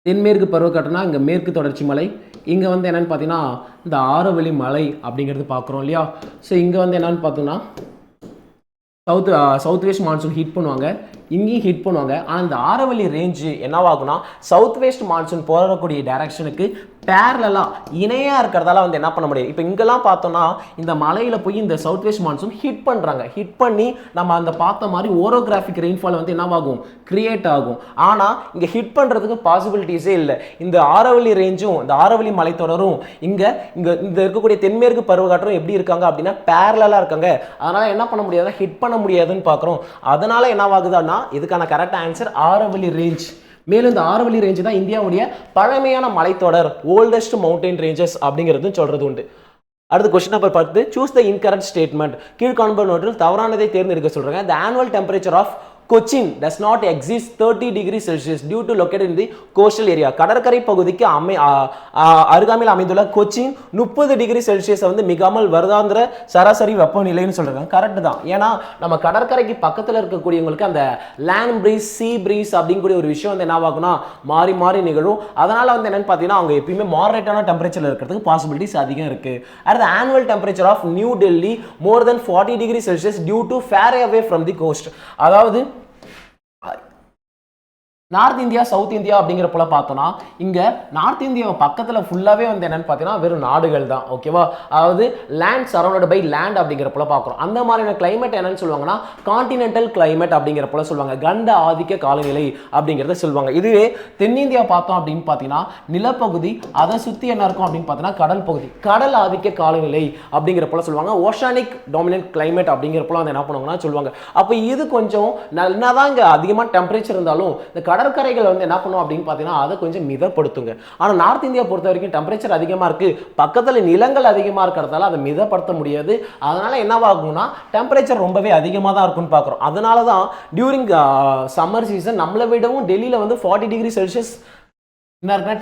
தென்மேற்கு பருவக்காற்றுனா இங்கே மேற்கு தொடர்ச்சி மலை, இங்கே வந்து என்னன்னு பார்த்தீங்கன்னா இந்த ஆரவழி மலை அப்படிங்கிறது பார்க்குறோம் இல்லையா. ஸோ இங்கே வந்து என்னன்னு பார்த்தோம்னா சவுத் வெஸ்ட் மான்சூன் ஹிட் பண்ணுவாங்க. இங்கேயும் ஹிட் பண்ணுவாங்க. ஆனால் இந்த ஆரவல்லி ரேஞ்சு என்னவாகும்னா சவுத் வெஸ்ட் மான்சூன் போகக்கூடிய டைரக்ஷனுக்கு பேரலா இணையா இருக்கிறதால வந்து என்ன பண்ண முடியாது. இப்போ இங்கெல்லாம் பார்த்தோம்னா இந்த மலையில போய் இந்த சவுத் வெஸ்ட் மான்சூன் ஹிட் பண்றாங்க. ஹிட் பண்ணி நம்ம அந்த பார்த்த மாதிரி ஓரோகிராஃபிக் ரெயின்ஃபால் வந்து என்னவாகும், கிரியேட் ஆகும். ஆனா இங்க ஹிட் பண்றதுக்கு பாசிபிலிட்டிஸே இல்லை. இந்த ஆரவல்லி ரேஞ்சும் இந்த ஆரவல்லி மலைத்தொடரும் இங்க இங்க இந்த இருக்கக்கூடிய தென்மேற்கு பருவக்காற்றும் எப்படி இருக்காங்க அப்படின்னா பேரலா இருக்காங்க. அதனால என்ன பண்ண முடியாது, ஹிட் பண்ண முடியாதுன்னு பார்க்குறோம். அதனால என்னவாகுதுன்னா இதுக்கான கரெக்ட் ஆன்சர் ஆரவல்லி ரேஞ்ச். மேலும் இந்த ஆரவல்லி ரேஞ்ச் தான் இந்தியாவுடைய பழமையான மலைத்தொடர், ஓல்டஸ்ட் மவுண்டன் ரேஞ்சஸ் அப்படிங்கிறது சொல்றது உண்டு. அடுத்த question number 10, choose the incorrect statement. கீழ்காண்பவற்றில் தவறானதை தேர்ந்தெடுக்க சொல்றாங்க. The annual temperature of Cochin does not exceed 30 degrees Celsius due to located in the coastal area. கடற்கரை பகுதிக்கு அருகாமையில் அமைந்துள்ள கொச்சின் 30 டிகிரி செல்சியஸ் வந்து மிகாமல் வருடாந்திர சராசரி வெப்பநிலைன்னு சொல்றாங்க. கரெக்ட் தான். ஏன்னா நம்ம கடற்கரைக்கு பக்கத்தில் இருக்கக்கூடியவங்களுக்கு அந்த லேண்ட் பிரீஸ், சீ பிரீஸ் அப்படிங்கக்கூடிய ஒரு விஷயம் வந்து என்ன ஆகும்னா மாறி மாறி நிகழும். அதனால வந்து என்னன்னு பார்த்தீங்கன்னா அவங்க எப்பயுமே மாடரேட்டான டெம்பரேச்சர்ல இருக்கிறதுக்கு பாசிபிலிட்டிஸ் அதிகம் இருக்கு. அடுத்த annual temperature of New Delhi more than 40 degree Celsius due to far away from the coast. அதாவது நார்த் இந்தியா சவுத் இந்தியா அப்படிங்கிற போல பார்த்தோம்னா இங்க நார்த் இந்தியா பக்கத்துல ஃபுல்லாவே வந்து என்னன்னு பார்த்தீங்கன்னா வெறும் நாடுகள் தான். ஓகேவா, அதாவது லேண்ட் சரௌண்டட் பை லேண்ட் அப்படிங்கிற போல பார்க்குறோம். அந்த மாதிரியான கிளைமேட் என்னன்னு சொல்லுவாங்கன்னா கான்டினென்டல் கிளைமேட் அப்படிங்கிற போல சொல்லுவாங்க. கண்ட ஆதிக்க காலநிலை அப்படிங்கிறத சொல்லுவாங்க. இதுவே தென்னிந்தியா பார்த்தோம் அப்படின்னு பார்த்தீங்கன்னா நிலப்பகுதி, அதை சுற்றி என்ன இருக்கும் அப்படின்னு பார்த்தீங்கன்னா கடல் பகுதி, கடல் ஆதிக்க காலநிலை அப்படிங்கிற போல சொல்லுவாங்க. ஓஷானிக் டாமினன்ட் கிளைமேட் அப்படிங்கிற போல வந்து என்ன பண்ணுவாங்கன்னா சொல்லுவாங்க. அப்போ இது கொஞ்சம் என்னதான் இங்கே அதிகமாக டெம்பரேச்சர் இருந்தாலும் இந்த கடற்கரைகள் வந்து என்ன பண்ணும் அப்படின்னு பார்த்தீங்கன்னா அதை கொஞ்சம் மிதப்படுத்துங்க. ஆனால் நார்த் இந்தியா பொறுத்த வரைக்கும் டெம்பரேச்சர் அதிகமாக இருக்கு, பக்கத்தில் நிலங்கள் அதிகமாக இருக்கிறதால அதை மிதப்படுத்த முடியாது. அதனால என்னவாகும்னா டெம்பரேச்சர் ரொம்பவே அதிகமாக தான் இருக்கும்னு பார்க்குறோம். அதனால தான் டியூரிங் சம்மர் சீசன் நம்மளை விடவும் டெல்லியில் வந்து 40 டிகிரி செல்சியஸ்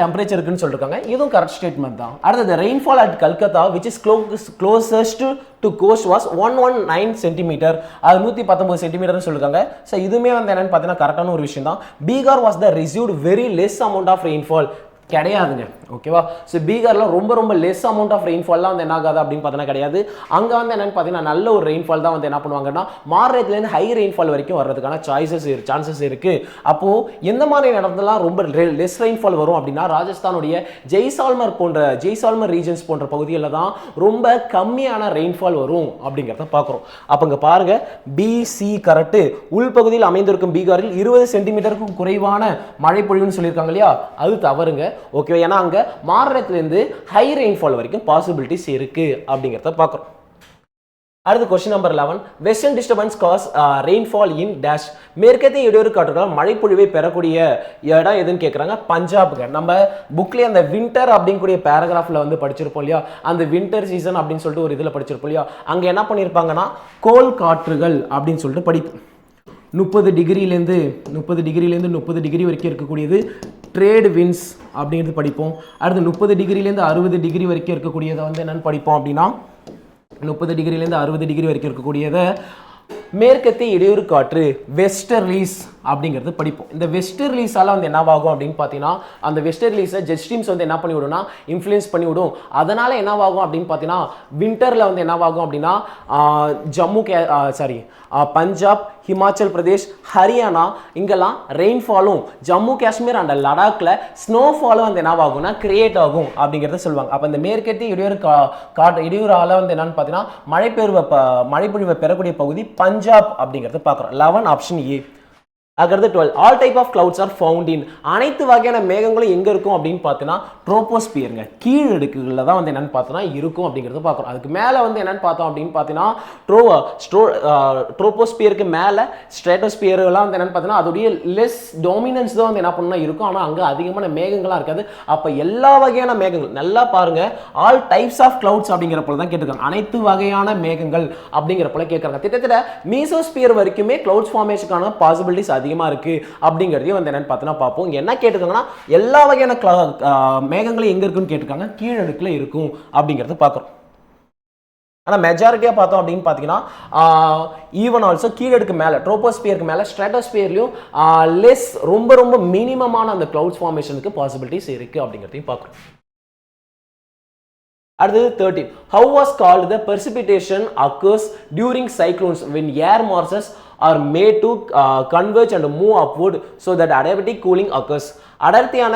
டெம்பரேச்சர் இருக்குன்னு சொல்லிருக்காங்க. இதுவும் கரெக்ட் ஸ்டேட்மெண்ட் தான். அடுத்தது rainfall at Calcutta which is closest to coast was 119 centimetre, அது 119 சென்டிமீட்டர்னு சொல்லிருக்காங்க. ஸோ இதுவுமே வந்து என்னன்னு பார்த்தீங்கன்னா கரெக்டான ஒரு விஷயம் தான். Bihar was the received very less amount of rainfall. கிடையாதுங்க. ஓகேவா, ஸோ பீகார்ல ரொம்ப ரொம்ப லெஸ் அமௌண்ட் ஆஃப் ரெயின்ஃபால்லாம் வந்து என்ன ஆகாது அப்படின்னு பார்த்தீங்கன்னா கிடையாது. அங்கே வந்து என்னன்னு பார்த்தீங்கன்னா நல்ல ஒரு ரெயின்ஃபால் தான் வந்து என்ன பண்ணுவாங்கன்னா மார்ரேட்லேருந்து ஹை ரெயின்ஃபால் வரைக்கும் வர்றதுக்கான சான்சஸ் இருக்கு. அப்போ எந்த மாதிரி இடத்துலாம் ரொம்ப லெஸ் ரெயின்ஃபால் வரும் அப்படின்னா ராஜஸ்தானுடைய ஜெய்சால்மர் ரீஜன்ஸ் போன்ற பகுதிகளில் தான் ரொம்ப கம்மியான ரெயின்ஃபால் வரும் அப்படிங்கிறத பார்க்குறோம். அப்போ இங்கே பாருங்க பிசி கரெக்ட். உள்பகுதியில் அமைந்திருக்கும் பீகாரில் 20 சென்டிமீட்டருக்கும் குறைவான மழை பொழிவுன்னு சொல்லியிருக்காங்க இல்லையா, அது தவறுங்க. ஓகே, ஏன்னா அங்க மார்ரேட்லேருந்து ஹை ரெயின்ஃபால் வரைக்கும் பாசிபிலிட்டிஸ் இருக்கு அப்படிங்கிறத பார்க்குறோம். அடுத்து question number 11, western disturbance causes rainfall in dash. மேற்கத்திய இடையூறு காற்றுகளால் மழைப்பொழிவை பெறக்கூடிய இடம் எதுன்னு கேட்குறாங்க. பஞ்சாப்ங்க. நம்ம புக்லேயே அந்த வின்டர் அப்படிங்கக்கூடிய பேராகிராஃபில் வந்து படிச்சிருப்போம் இல்லையா, அந்த வின்டர் சீசன் அப்படின்னு சொல்லிட்டு ஒரு இதில் படிச்சிருப்போம் இல்லையா, அங்கே என்ன பண்ணியிருப்பாங்கன்னா கோல் காற்றுகள் அப்படின்னு சொல்லிட்டு படிப்போம். 30 டிகிரிலேருந்து 30 டிகிரி வரைக்கும் இருக்கக்கூடியது ட்ரேட் வின்ஸ் அப்படிங்கிறது படிப்போம். அடுத்து 30 டிகிரிலேருந்து 60 டிகிரி வரைக்கும் இருக்கக்கூடியதை வந்து என்னென்னு படிப்போம் அப்படின்னா 30 டிகிரிலேருந்து 60 டிகிரி வரைக்கும் இருக்கக்கூடியதை மேற்கத்திய இடையூறு காற்று வெஸ்டர்லீஸ் அப்படிங்கிறது படிப்போம். இந்த வெஸ்டர்லீஸால வந்து என்னவாகும் அப்படின்னு பார்த்தீங்கன்னா அந்த வெஸ்டர்லீஸை ஜெட் ஸ்ட்ரீம்ஸ் வந்து என்ன பண்ணி விடும்னா இன்ஃப்ளூயன்ஸ் பண்ணி விடும். அதனால என்னவாகும் அப்படின்னு பார்த்தீங்கன்னா வின்டரில் வந்து என்னவாகும் அப்படின்னா பஞ்சாப், ஹிமாச்சல் பிரதேஷ், ஹரியானா இங்கெல்லாம் ரெயின்ஃபாலும், ஜம்மு காஷ்மீர் அண்ட் லடாக்ல ஸ்னோஃபாலும் வந்து என்னவாகும்னா கிரியேட் ஆகும் அப்படிங்கிறத சொல்லுவாங்க. அப்போ இந்த மேற்கத்திய இடையூறால வந்து என்னன்னு பார்த்தீங்கன்னா மழைப்பொழிவை பெறக்கூடிய பகுதி பஞ்சாப் அப்படிங்கிறத பார்க்குறோம். 11 ஆப்ஷன் ஏ. அடுத்து 12, all type of clouds are found in. அனைத்து வகையான மேகங்களும் எங்கே இருக்கும் அப்படின்னு பார்த்தீங்கன்னா ட்ரோபோஸ்பியருங்க, கீழ் அடுக்குகளில் தான் வந்து என்னென்னு பார்த்தோன்னா இருக்கும் அப்படிங்கிறத பார்க்குறோம். அதுக்கு மேலே வந்து என்னென்னு பார்த்தோம் அப்படின்னு பார்த்தீங்கன்னா ட்ரோபோஸ்பியருக்கு மேலே ஸ்ட்ரேட்டோஸ்பியர்லாம் வந்து என்னென்னு பார்த்தீங்கன்னா அதோடைய லெஸ் டாமினன்ஸ் தான் வந்து என்ன பண்ணால் இருக்கும். ஆனால் அங்கே அதிகமான மேகங்களாக இருக்காது. அப்போ எல்லா வகையான மேகங்கள் நல்லா பாருங்க, ஆல் டைப்ஸ் ஆஃப் கிளவுட்ஸ் அப்படிங்கிற போல தான் கேட்டிருக்காங்க. அனைத்து வகையான மேகங்கள் அப்படிங்கிற போல கேட்குறாங்க. கிட்டத்தட்ட மீசோஸ்பியர் வரைக்குமே கிளவுட்ஸ் ஃபார்மேஷனுக்கான பாசிபிலிட்டிஸ் அதிகமாக இருக்கு அப்படிங்கிறதையும் வந்து என்னன்னு பார்த்தீங்கன்னா பார்ப்போம். என்ன கேட்டிருக்காங்கன்னா எல்லா வகையான மேகங்களும் எங்க இருக்குன்னு கேட்டிருக்காங்க, கீழ் அடுக்குல இருக்கும் அப்படிங்கிறது பார்க்குறோம். ஆனால் மெஜாரிட்டியாக பார்த்தோம் அப்படின்னு பார்த்தீங்கன்னா ஈவன் ஆல்சோ கீழடுக்கு மேலே ட்ரோபோஸ்பியருக்கு மேலே ஸ்ட்ராட்டோஸ்பியர்லையும் லெஸ் ரொம்ப ரொம்ப மினிமமான அந்த கிளவுட்ஸ் ஃபார்மேஷனுக்கு பாசிபிலிட்டிஸ் இருக்குது அப்படிங்கிறதையும் பார்க்குறோம். அடுத்தது 13, how was called the precipitation occurs during cyclones when air masses are made to converge and move upward so that adiabatic cooling occurs. அடர்த்தியான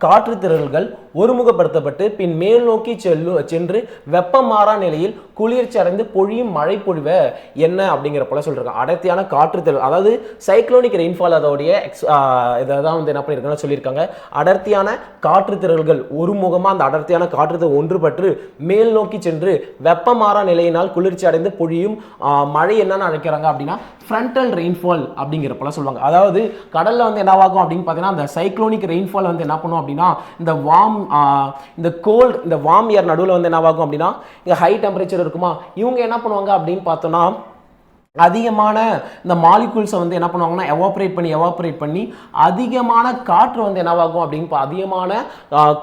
காற்றுத்திரள்கள் ஒருமுகப்படுத்தப்பட்டு பின் மேல் நோக்கி சென்று வெப்பம் மாறா நிலையில் குளிர்ச்சி அடைந்து பொழியும் மழை பொழிவை என்ன அப்படிங்கிற போல சொல்றாங்க. அடர்த்தியான காற்றுத்திரள் அதாவது சைக்ளோனிக் ரெயின்ஃபால் அதோடைய இதான் வந்து என்ன பண்ணியிருக்காங்க சொல்லியிருக்காங்க. அடர்த்தியான காற்றுத்திரள்கள் ஒருமுகமாக அந்த அடர்த்தியான காற்றுத்திரள் ஒன்றுபட்டு மேல் நோக்கி சென்று வெப்பம் மாறா நிலையினால் குளிர்ச்சி அடைந்து பொழியும் மழை என்னன்னு அழைக்கிறாங்க அப்படின்னா ஃப்ரண்டல் ரெயின்ஃபால் அப்படிங்கிற போல சொல்லுவாங்க. அதாவது கடல்ல வந்து என்னவாகும் அப்படின்னு பார்த்தீங்கன்னா அந்த சைக்ளோனிக் ரெயின்ஃபால் வந்து என்ன பண்ணும் அப்படின்னா இந்த வார்ம் ஏர் நடுவில் வந்து என்னவாகும் அப்படின்னா இங்கே ஹை டெம்பரேச்சர் இருக்குமா, இவங்க என்ன பண்ணுவாங்க அப்படின்னு பார்த்தோம்னா அதிகமான இந்த மாலிகூல்ஸை வந்து என்ன பண்ணுவாங்கன்னா எவாப்ரேட் பண்ணி அதிகமான காற்று வந்து என்னவாகும் அப்படின்னு அதிகமான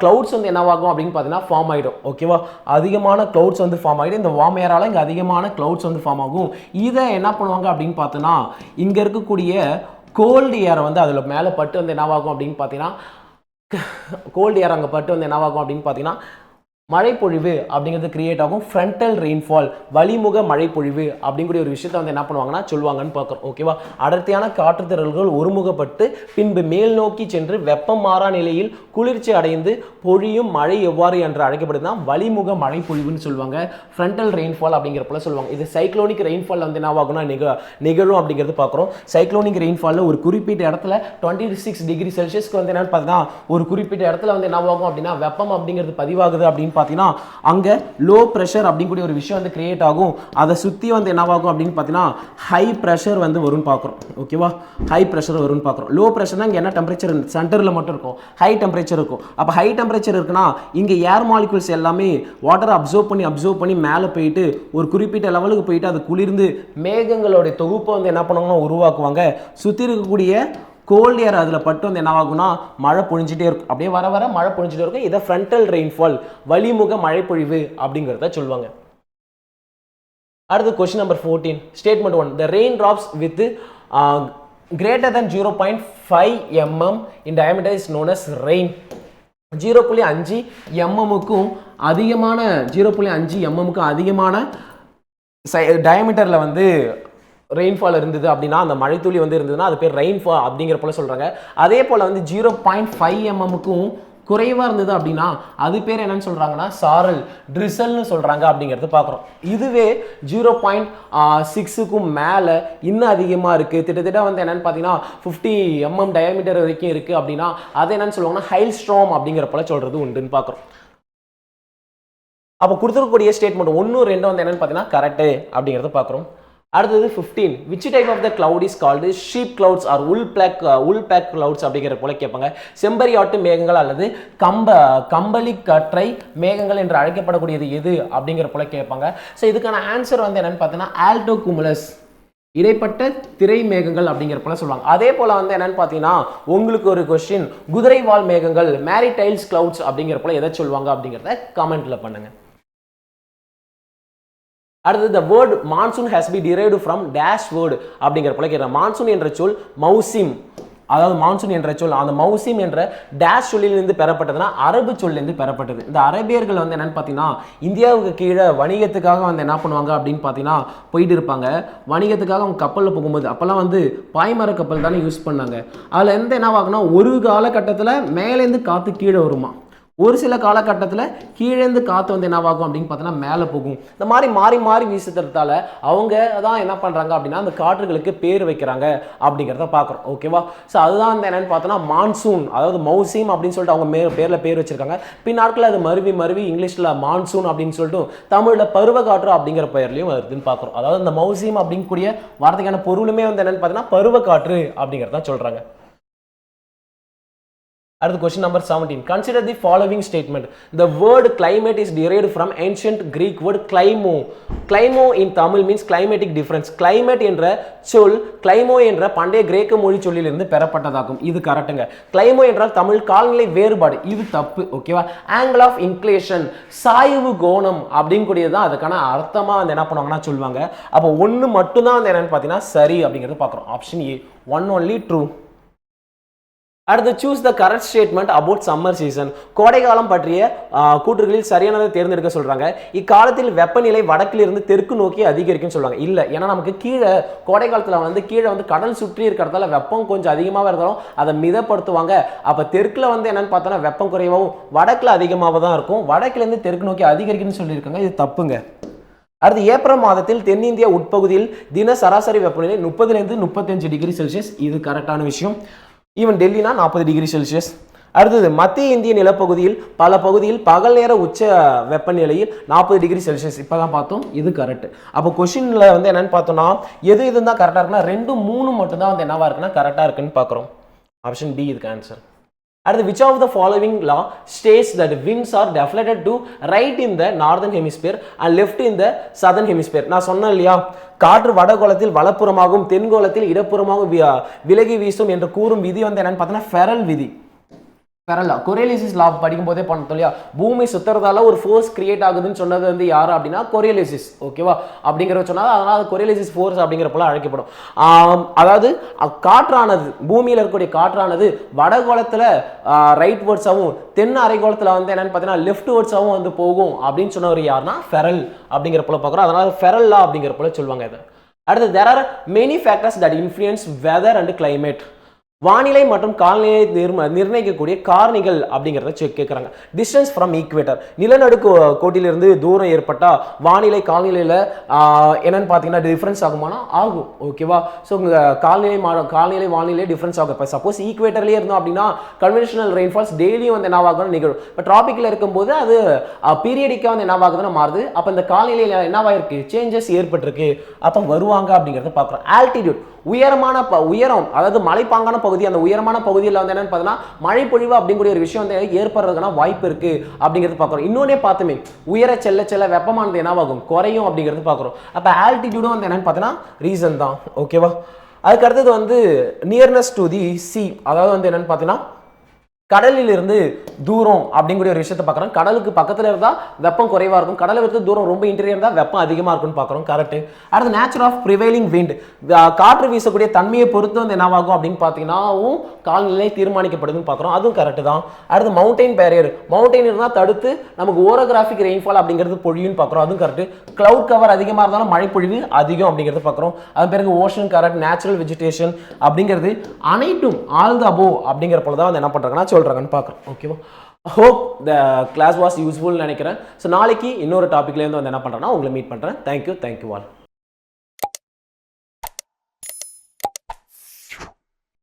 க்ளவுட்ஸ் வந்து என்னவாகும் அப்படின்னு பார்த்தீங்கன்னா ஃபார்ம் ஆகிடும். ஓகேவா, அதிகமான க்ளவுட்ஸ் வந்து ஃபார்ம் ஆகிடும். இந்த வார்ம் ஏரால் இங்கே அதிகமான க்ளவுட்ஸ் வந்து ஃபார்ம் ஆகும். இதை என்ன பண்ணுவாங்க அப்படின்னு பார்த்தோன்னா இங்கே இருக்கக்கூடிய கோல்டு ஏரை வந்து அதில் மேலே பட்டு வந்து என்னவாகும் அப்படின்னு பார்த்தீங்கன்னா கோல்டு ஏர் அங்கே பட்டு வந்து என்னவாகும் அப்படின்னு பார்த்தீங்கன்னா மழைப்பொழிவு அப்படிங்கிறது கிரியேட் ஆகும். ஃப்ரண்டல் ரெயின்ஃபால் வழிமுக மழைப்பொழிவு அப்படிங்கிற ஒரு விஷயத்தை வந்து என்ன பண்ணுவாங்கன்னா சொல்லுவாங்கன்னு பார்க்குறோம். ஓகேவா, அடர்த்தியான காற்றுத்திரள்கள் ஒருமுகப்பட்டு பின்பு மேல் நோக்கி சென்று வெப்பம் மாறா நிலையில் குளிர்ச்சி அடைந்து பொழியும் மழை எவ்வாறு என்று அழைக்கப்படுதுன்னா வழிமுக மழைப்பொழிவுன்னு சொல்லுவாங்க. ஃப்ரண்டல் ரெயின்ஃபால் அப்படிங்கிற போல சொல்லுவாங்க. இது சைக்ளோனிக் ரெயின்ஃபால் வந்து என்ன ஆகும்னா நிகழும் அப்படிங்கிறது பார்க்குறோம். சைக்ளோனிக் ரெயின்ஃபாலில் ஒரு குறிப்பிட்ட இடத்துல 26 டிகிரி செல்சியஸ்க்கு வந்து என்னன்னு பார்த்தீங்கன்னா ஒரு குறிப்பிட்ட இடத்துல வந்து என்ன ஆகும் அப்படின்னா வெப்பம் அப்படிங்கிறது பதிவாகுது அப்படின்னு பார்த்தீங்கன்னா அங்கே லோ ப்ரெஷர் அப்படிங்கக்கூடிய ஒரு விஷயம் வந்து கிரியேட் ஆகும். அதை சுற்றி வந்து என்னவாகும் அப்படின்னு பார்த்தீங்கன்னா ஹை ப்ரெஷர் வந்து வரும்னு பார்க்குறோம். ஓகேவா, ஹை ப்ரெஷர் வரும்னு பார்க்குறோம். லோ ப்ரெஷர்னா இங்கே என்ன டெம்பரேச்சர் சென்டரில் மட்டும் இருக்கும், ஹை டெம்பரேச்சர் இருக்கும். அப்போ ஹை டெம்பரேச்சர் இருக்குன்னா இங்கே ஏர் மாலிகுல்ஸ் எல்லாமே வாட்டரை அப்சர்வ் பண்ணி மேலே போயிட்டு ஒரு குறிப்பிட்ட லெவலுக்கு போயிட்டு அது குளிர்ந்து மேகங்களுடைய தொகுப்பை வந்து என்ன பண்ணுவாங்கன்னா உருவாக்குவாங்க. சுற்றி இருக்கக்கூடிய கோல்ட் ஏர் அதில் பட்டு வந்து என்ன ஆகும்னா மழை பொழிஞ்சிட்டே இருக்கும். அப்படியே வர வர மழை பொழிஞ்சிட்டே இருக்கும். இதை ஃப்ரண்டல் ரெயின்ஃபால் வழிமுக மழைப்பொழிவு அப்படிங்கிறத சொல்லுவாங்க. அடுத்து question number 14 statement 1 the rain drops with greater than 0.5 mm in diameter is known as rain. 0.5 mmக்கும் அதிகமான 0.5 mmக்கும் அதிகமான டயமீட்டரில் வந்து ரெயின்ஃபால் இருந்தது அப்படின்னா அந்த மழைத்துளி வந்து இருந்ததுன்னா அது பேர் ரெயின்ஃபால் அப்படிங்கிற போல சொல்கிறாங்க. அதே போல் வந்து 0.5 mmக்கும் குறைவாக இருந்தது அப்படின்னா அது பேர் என்னன்னு சொல்கிறாங்கன்னா சாரல் ட்ரிசல்னு சொல்கிறாங்க அப்படிங்கிறது பார்க்குறோம். இதுவே 0.6க்கும் மேலே இன்னும் அதிகமாக இருக்குது, கிட்டத்தட்ட வந்து என்னென்னு பார்த்தீங்கன்னா 50 mm டயாமீட்டர் வரைக்கும் இருக்குது அப்படின்னா அது என்னன்னு சொல்லுவாங்கன்னா ஹைல் ஸ்ட்ராம் அப்படிங்கிற போல சொல்கிறது உண்டுன்னு பார்க்குறோம். அப்போ கொடுத்துருக்கக்கூடிய ஸ்டேட்மெண்ட் 1 2 வந்து என்னென்னு பார்த்தீங்கன்னா கரெக்டு அப்படிங்கிறத பார்க்குறோம். அடுத்தது 15 which type of the cloud is called sheep clouds or wool pack clouds அப்படிங்கிற போல கேட்பாங்க. செம்பரியாட்டு மேகங்கள் அல்லது கம்பளி கற்றை மேகங்கள் என்று அழைக்கப்படக்கூடியது எது அப்படிங்கிற போல கேட்பாங்க. ஸோ இதுக்கான ஆன்சர் வந்து என்னன்னு பார்த்தீங்கன்னா ஆல்டோ குமுலஸ் இடைப்பட்ட திரை மேகங்கள் அப்படிங்கிற போல சொல்லுவாங்க. அதே போல வந்து என்னன்னு பார்த்தீங்கன்னா உங்களுக்கு ஒரு கொஸ்டின் குதிரைவால் மேகங்கள் மேரிடைல்ஸ் கிளவுட்ஸ் அப்படிங்கிற போல எதை சொல்லுவாங்க அப்படிங்கிறத கமெண்ட்ல பண்ணுங்க. அடுத்தது the word monsoon has been derived from dash word அப்படிங்கிற போல கேட்குறேன். மான்சூன் என்ற சொல் மௌசிம், அதாவது மான்சூன் என்ற சொல் அந்த மௌசிம் என்ற டேஷ் சொல்லிலிருந்து பெறப்பட்டதுன்னா அரபு சொல்லிருந்து பெறப்பட்டது. இந்த அரபியர்கள் வந்து என்னன்னு பார்த்தீங்கன்னா இந்தியாவுக்கு கீழே வணிகத்துக்காக வந்து என்ன பண்ணுவாங்க அப்படின்னு பார்த்தீங்கன்னா போயிட்டு இருப்பாங்க. வணிகத்துக்காக அவங்க கப்பலில் போகும்போது அப்போல்லாம் வந்து பாய்மர கப்பல் தானே யூஸ் பண்ணாங்க. அதில் எந்த என்னவாகுன்னா ஒரு காலகட்டத்தில் மேலேருந்து காற்று கீழே வருமா, ஒரு சில காலகட்டத்தில் கீழேந்து காற்று வந்து என்னவாகும் அப்படின்னு பார்த்தீங்கன்னா மேலே போகும். இந்த மாதிரி மாறி வீசுறதால அவங்க தான் என்ன பண்ணுறாங்க அப்படின்னா அந்த காற்றுகளுக்கு பேர் வைக்கிறாங்க அப்படிங்கிறத பார்க்குறோம். ஓகேவா, ஸோ அதுதான் வந்து என்னென்னு பார்த்தோன்னா மான்சூன், அதாவது மௌசிம் அப்படின்னு சொல்லிட்டு அவங்க பேரில் பேர் வச்சிருக்காங்க. பின்னாட்களில் அது மருவி இங்கிலீஷில் மான்சூன் அப்படின்னு சொல்லிட்டு தமிழில் பருவக்காற்று அப்படிங்கிற பெயர்லையும் வருதுன்னு பார்க்குறோம். அதாவது இந்த மௌசிம் அப்படிங்கக்கூடிய வார்த்தைக்கான பொருளுமே வந்து என்னென்னு பார்த்தீங்கன்னா பருவக்காற்று அப்படிங்கிறத சொல்கிறாங்க. அடுத்து question number 17 consider the following statement. The word climate is derived from ancient Greek word climo in Tamil means climatic difference. climate என்ற சொல் climo என்ற பண்டைய கிரேக்க மொழி சொல்லிலிருந்து பெறப்பட்டதாகும். இது கரெக்ட்டுங்க. climo என்றால் தமிழ் காலநிலை வேறுபாடு, இது தப்பு. ஓகேவா, angle of inclination சாய்வு கோணம் அப்படிங்கக்கூடியது தான் அதுக்கான அர்த்தமா வந்து என்ன பண்ணுவாங்கன்னா சொல்லுவாங்க. அப்போ ஒன்று மட்டும்தான் வந்து என்னன்னு பார்த்தீங்கன்னா சரி அப்படிங்கிறது பார்க்குறோம். Option A 1 only true. அடுத்து choose the correct statement about summer season. கோடை காலம் பற்றிய கூற்றுகளில் சரியானதை தேர்ந்தெடுக்க சொல்றாங்க. இக்காலத்தில் வெப்பநிலை வடக்கிலிருந்து தெற்கு நோக்கி அதிகரிக்கும் சொல்றாங்க. இல்ல, ஏன்னா நமக்கு கீழே கோடை காலத்துல வந்து கீழே வந்து கடல் சுற்றி இருக்கிறதால வெப்பம் கொஞ்சம் அதிகமாக இருந்தாலும் அதை மிதப்படுத்துவாங்க. அப்ப தெற்குல வந்து என்னன்னு பார்த்தோன்னா வெப்பம் குறைவாகவும் வடக்குல அதிகமாக தான் இருக்கும். வடக்குல இருந்து தெற்கு நோக்கி அதிகரிக்குன்னு சொல்லியிருக்காங்க. இது தப்புங்க. அடுத்து ஏப்ரல் மாதத்தில் தென்னிந்திய உட்பகுதியில் தின சராசரி வெப்பநிலை 30 to 35 டிகிரி செல்சியஸ். இது கரெக்டான விஷயம். ஈவன் டெல்லினா 40 டிகிரி செல்சியஸ். அடுத்தது மத்திய இந்திய நிலப்பகுதியில் பல பகுதியில் பகல் நேர உச்ச வெப்பநிலையில் 40 டிகிரி செல்சியஸ். இப்போதான் பார்த்தோம், இது கரெக்ட். அப்போ கொஸ்டின்ல வந்து என்னன்னு பார்த்தோம்னா எது தான் கரெக்டாக இருக்குன்னா 2, 3 மட்டும் தான் வந்து என்னவா இருக்குன்னா கரெக்டாக இருக்குன்னு பார்க்குறோம். ஆப்ஷன் டி இதுக்கு ஆன்சர். அடுத்து which of the following law states that winds are deflected to right in the northern hemisphere and left in the southern hemisphere? நான் சொன்னேன் இல்லையா, காற்று வடகோளத்தில் வலப்புறமாகவும் தென்கோளத்தில் இடப்புறமாகவும் விலகி வீசும் என்று கூறும் விதி வந்து என்னன்னு பார்த்தோன்னா ஃபெரல் விதி. ஃபெரல் கொரியலிசிஸ் லா படிக்கும் போதே பண்ணோம் இல்லையா, பூமி சுத்துறதால ஒரு ஃபோர்ஸ் கிரியேட் ஆகுதுன்னு சொன்னது வந்து யாரு அப்படின்னா கொரியலிசிஸ். ஓகேவா, அப்படிங்கிற சொன்னாலும் அதனால அது கொரியலிசிஸ் ஃபோர்ஸ் அப்படிங்கிறப்பல அழைக்கப்படும். அதாவது காற்றானது பூமியில் இருக்கக்கூடிய காற்றானது வடகோளத்தில் ரைட் வேர்ட்ஸாகவும் தென் அரைகோளத்தில் வந்து என்னன்னு பார்த்தீங்கன்னா லெஃப்ட் வேர்ட்ஸாகவும் வந்து போகும் அப்படின்னு சொன்னவர் யாருன்னா ஃபெரல் அப்படிங்கிறப்பல பார்க்குறோம். அதனால ஃபெரல் லா அப்படிங்கிறப்பல சொல்லுவாங்க இதை. அடுத்து there are many factors that influence weather and climate. வானிலை மற்றும் காலநிலையை நிர்ணயிக்கக்கூடிய காரணிகள் அப்படிங்கிறத கேட்குறாங்க. டிஸ்டன்ஸ் ஃப்ரம் ஈக்குவேட்டர், நிலநடுக்கு கோட்டிலிருந்து தூரம் ஏற்பட்டால் வானிலை காலநிலையில் என்னன்னு பார்த்தீங்கன்னா டிஃப்ரென்ஸ் ஆகுமானா ஆகும். ஓகேவா, ஸோ காலநிலை வானிலை டிஃப்ரென்ஸ் ஆகும். இப்போ சப்போஸ் ஈக்குவேட்டர்லேயே இருந்தோம் அப்படின்னா கன்வென்ஷனல் ரெயின்ஃபால்ஸ் டெய்லியும் வந்து என்னவாகும் நிகழும். இப்போ டிராபிக்கில் இருக்கும்போது அது பீரியடிக்காக வந்து என்னவாகுதுன்னு மாறுது. அப்போ இந்த காலநிலையில் என்னவாயிருக்கு சேஞ்சஸ் ஏற்பட்டிருக்கு. அப்போ வருவாங்க அப்படிங்கிறத பார்க்குறோம். ஆல்டிடியூட் உயரமான உயரம், அதாவது மலைப்பாங்கான பகுதி, அந்த உயரமான பகுதியில் வந்து என்னன்னு பார்த்தீங்கன்னா மழை பொழிவு அப்படிங்கிற ஒரு விஷயம் வந்து ஏற்படுறதுக்கான வாய்ப்பு இருக்கு அப்படிங்கிறது பார்க்குறோம். இன்னொன்னே பார்த்துமே உயர செல்ல செல்ல வெப்பமானது என்னவாகும் குறையும் அப்படிங்கிறது பார்க்குறோம். அப்போ ஆல்டிடியூடும் வந்து என்னன்னு பார்த்தீங்கன்னா ரீசன் தான். ஓகேவா, அதுக்கு அடுத்தது வந்து நியர்னஸ் டு தி சி, அதாவது வந்து என்னன்னு பார்த்தீங்கன்னா கடலில் இருந்து தூரம் அப்படிங்கிற ஒரு விஷயத்தை பார்க்குறோம். கடலுக்கு பக்கத்தில் இருந்தால் வெப்பம் குறைவாக இருக்கும், கடலை விட்டு தூரம் ரொம்ப இன்டீரியர் இருந்தால் வெப்பம் அதிகமாக இருக்குன்னு பார்க்குறோம். கரெக்ட். அடுத்து நேச்சர் ஆஃப் ப்ரிவைலிங் விண்ட், காற்று வீசக்கூடிய தன்மையை பொறுத்து வந்து என்னவாகும் அப்படின்னு பார்த்தீங்கன்னாவும் காலநிலை தீர்மானிக்கப்படுதுன்னு பார்க்குறோம். அதுவும் கரெக்ட் தான். அடுத்து மவுண்டைன் பேரியர், மவுண்டைன் இருந்தால் தடுத்து நமக்கு ஓரோகிராஃபிக் ரெயின்ஃபால் அப்படிங்கிறது பொழியுன்னு பார்க்குறோம். அதுவும் கரெக்ட். கிளவுட் கவர் அதிகமாக இருந்தாலும் மழை பொழிவு அதிகம் அப்படிங்கிறது பார்க்குறோம். அது பிறகு ஓஷன் கரெக்ட், நேச்சுரல் வெஜிடேஷன் அப்படிங்கிறது அனைத்தும் ஆல் த அபோவ் அப்படிங்கிற போல தான் வந்து என்ன பண்ணுறாங்கன்னா சொல்றாங்கன்னு பார்க்குறோம். ஓகேவா, hope the class was useful நினைக்கிறேன். ஸோ நாளைக்கு இன்னொரு டாபிக்லேருந்து வந்து என்ன பண்ணுறேன்னா உங்களை மீட் பண்ணுறேன். Thank you all.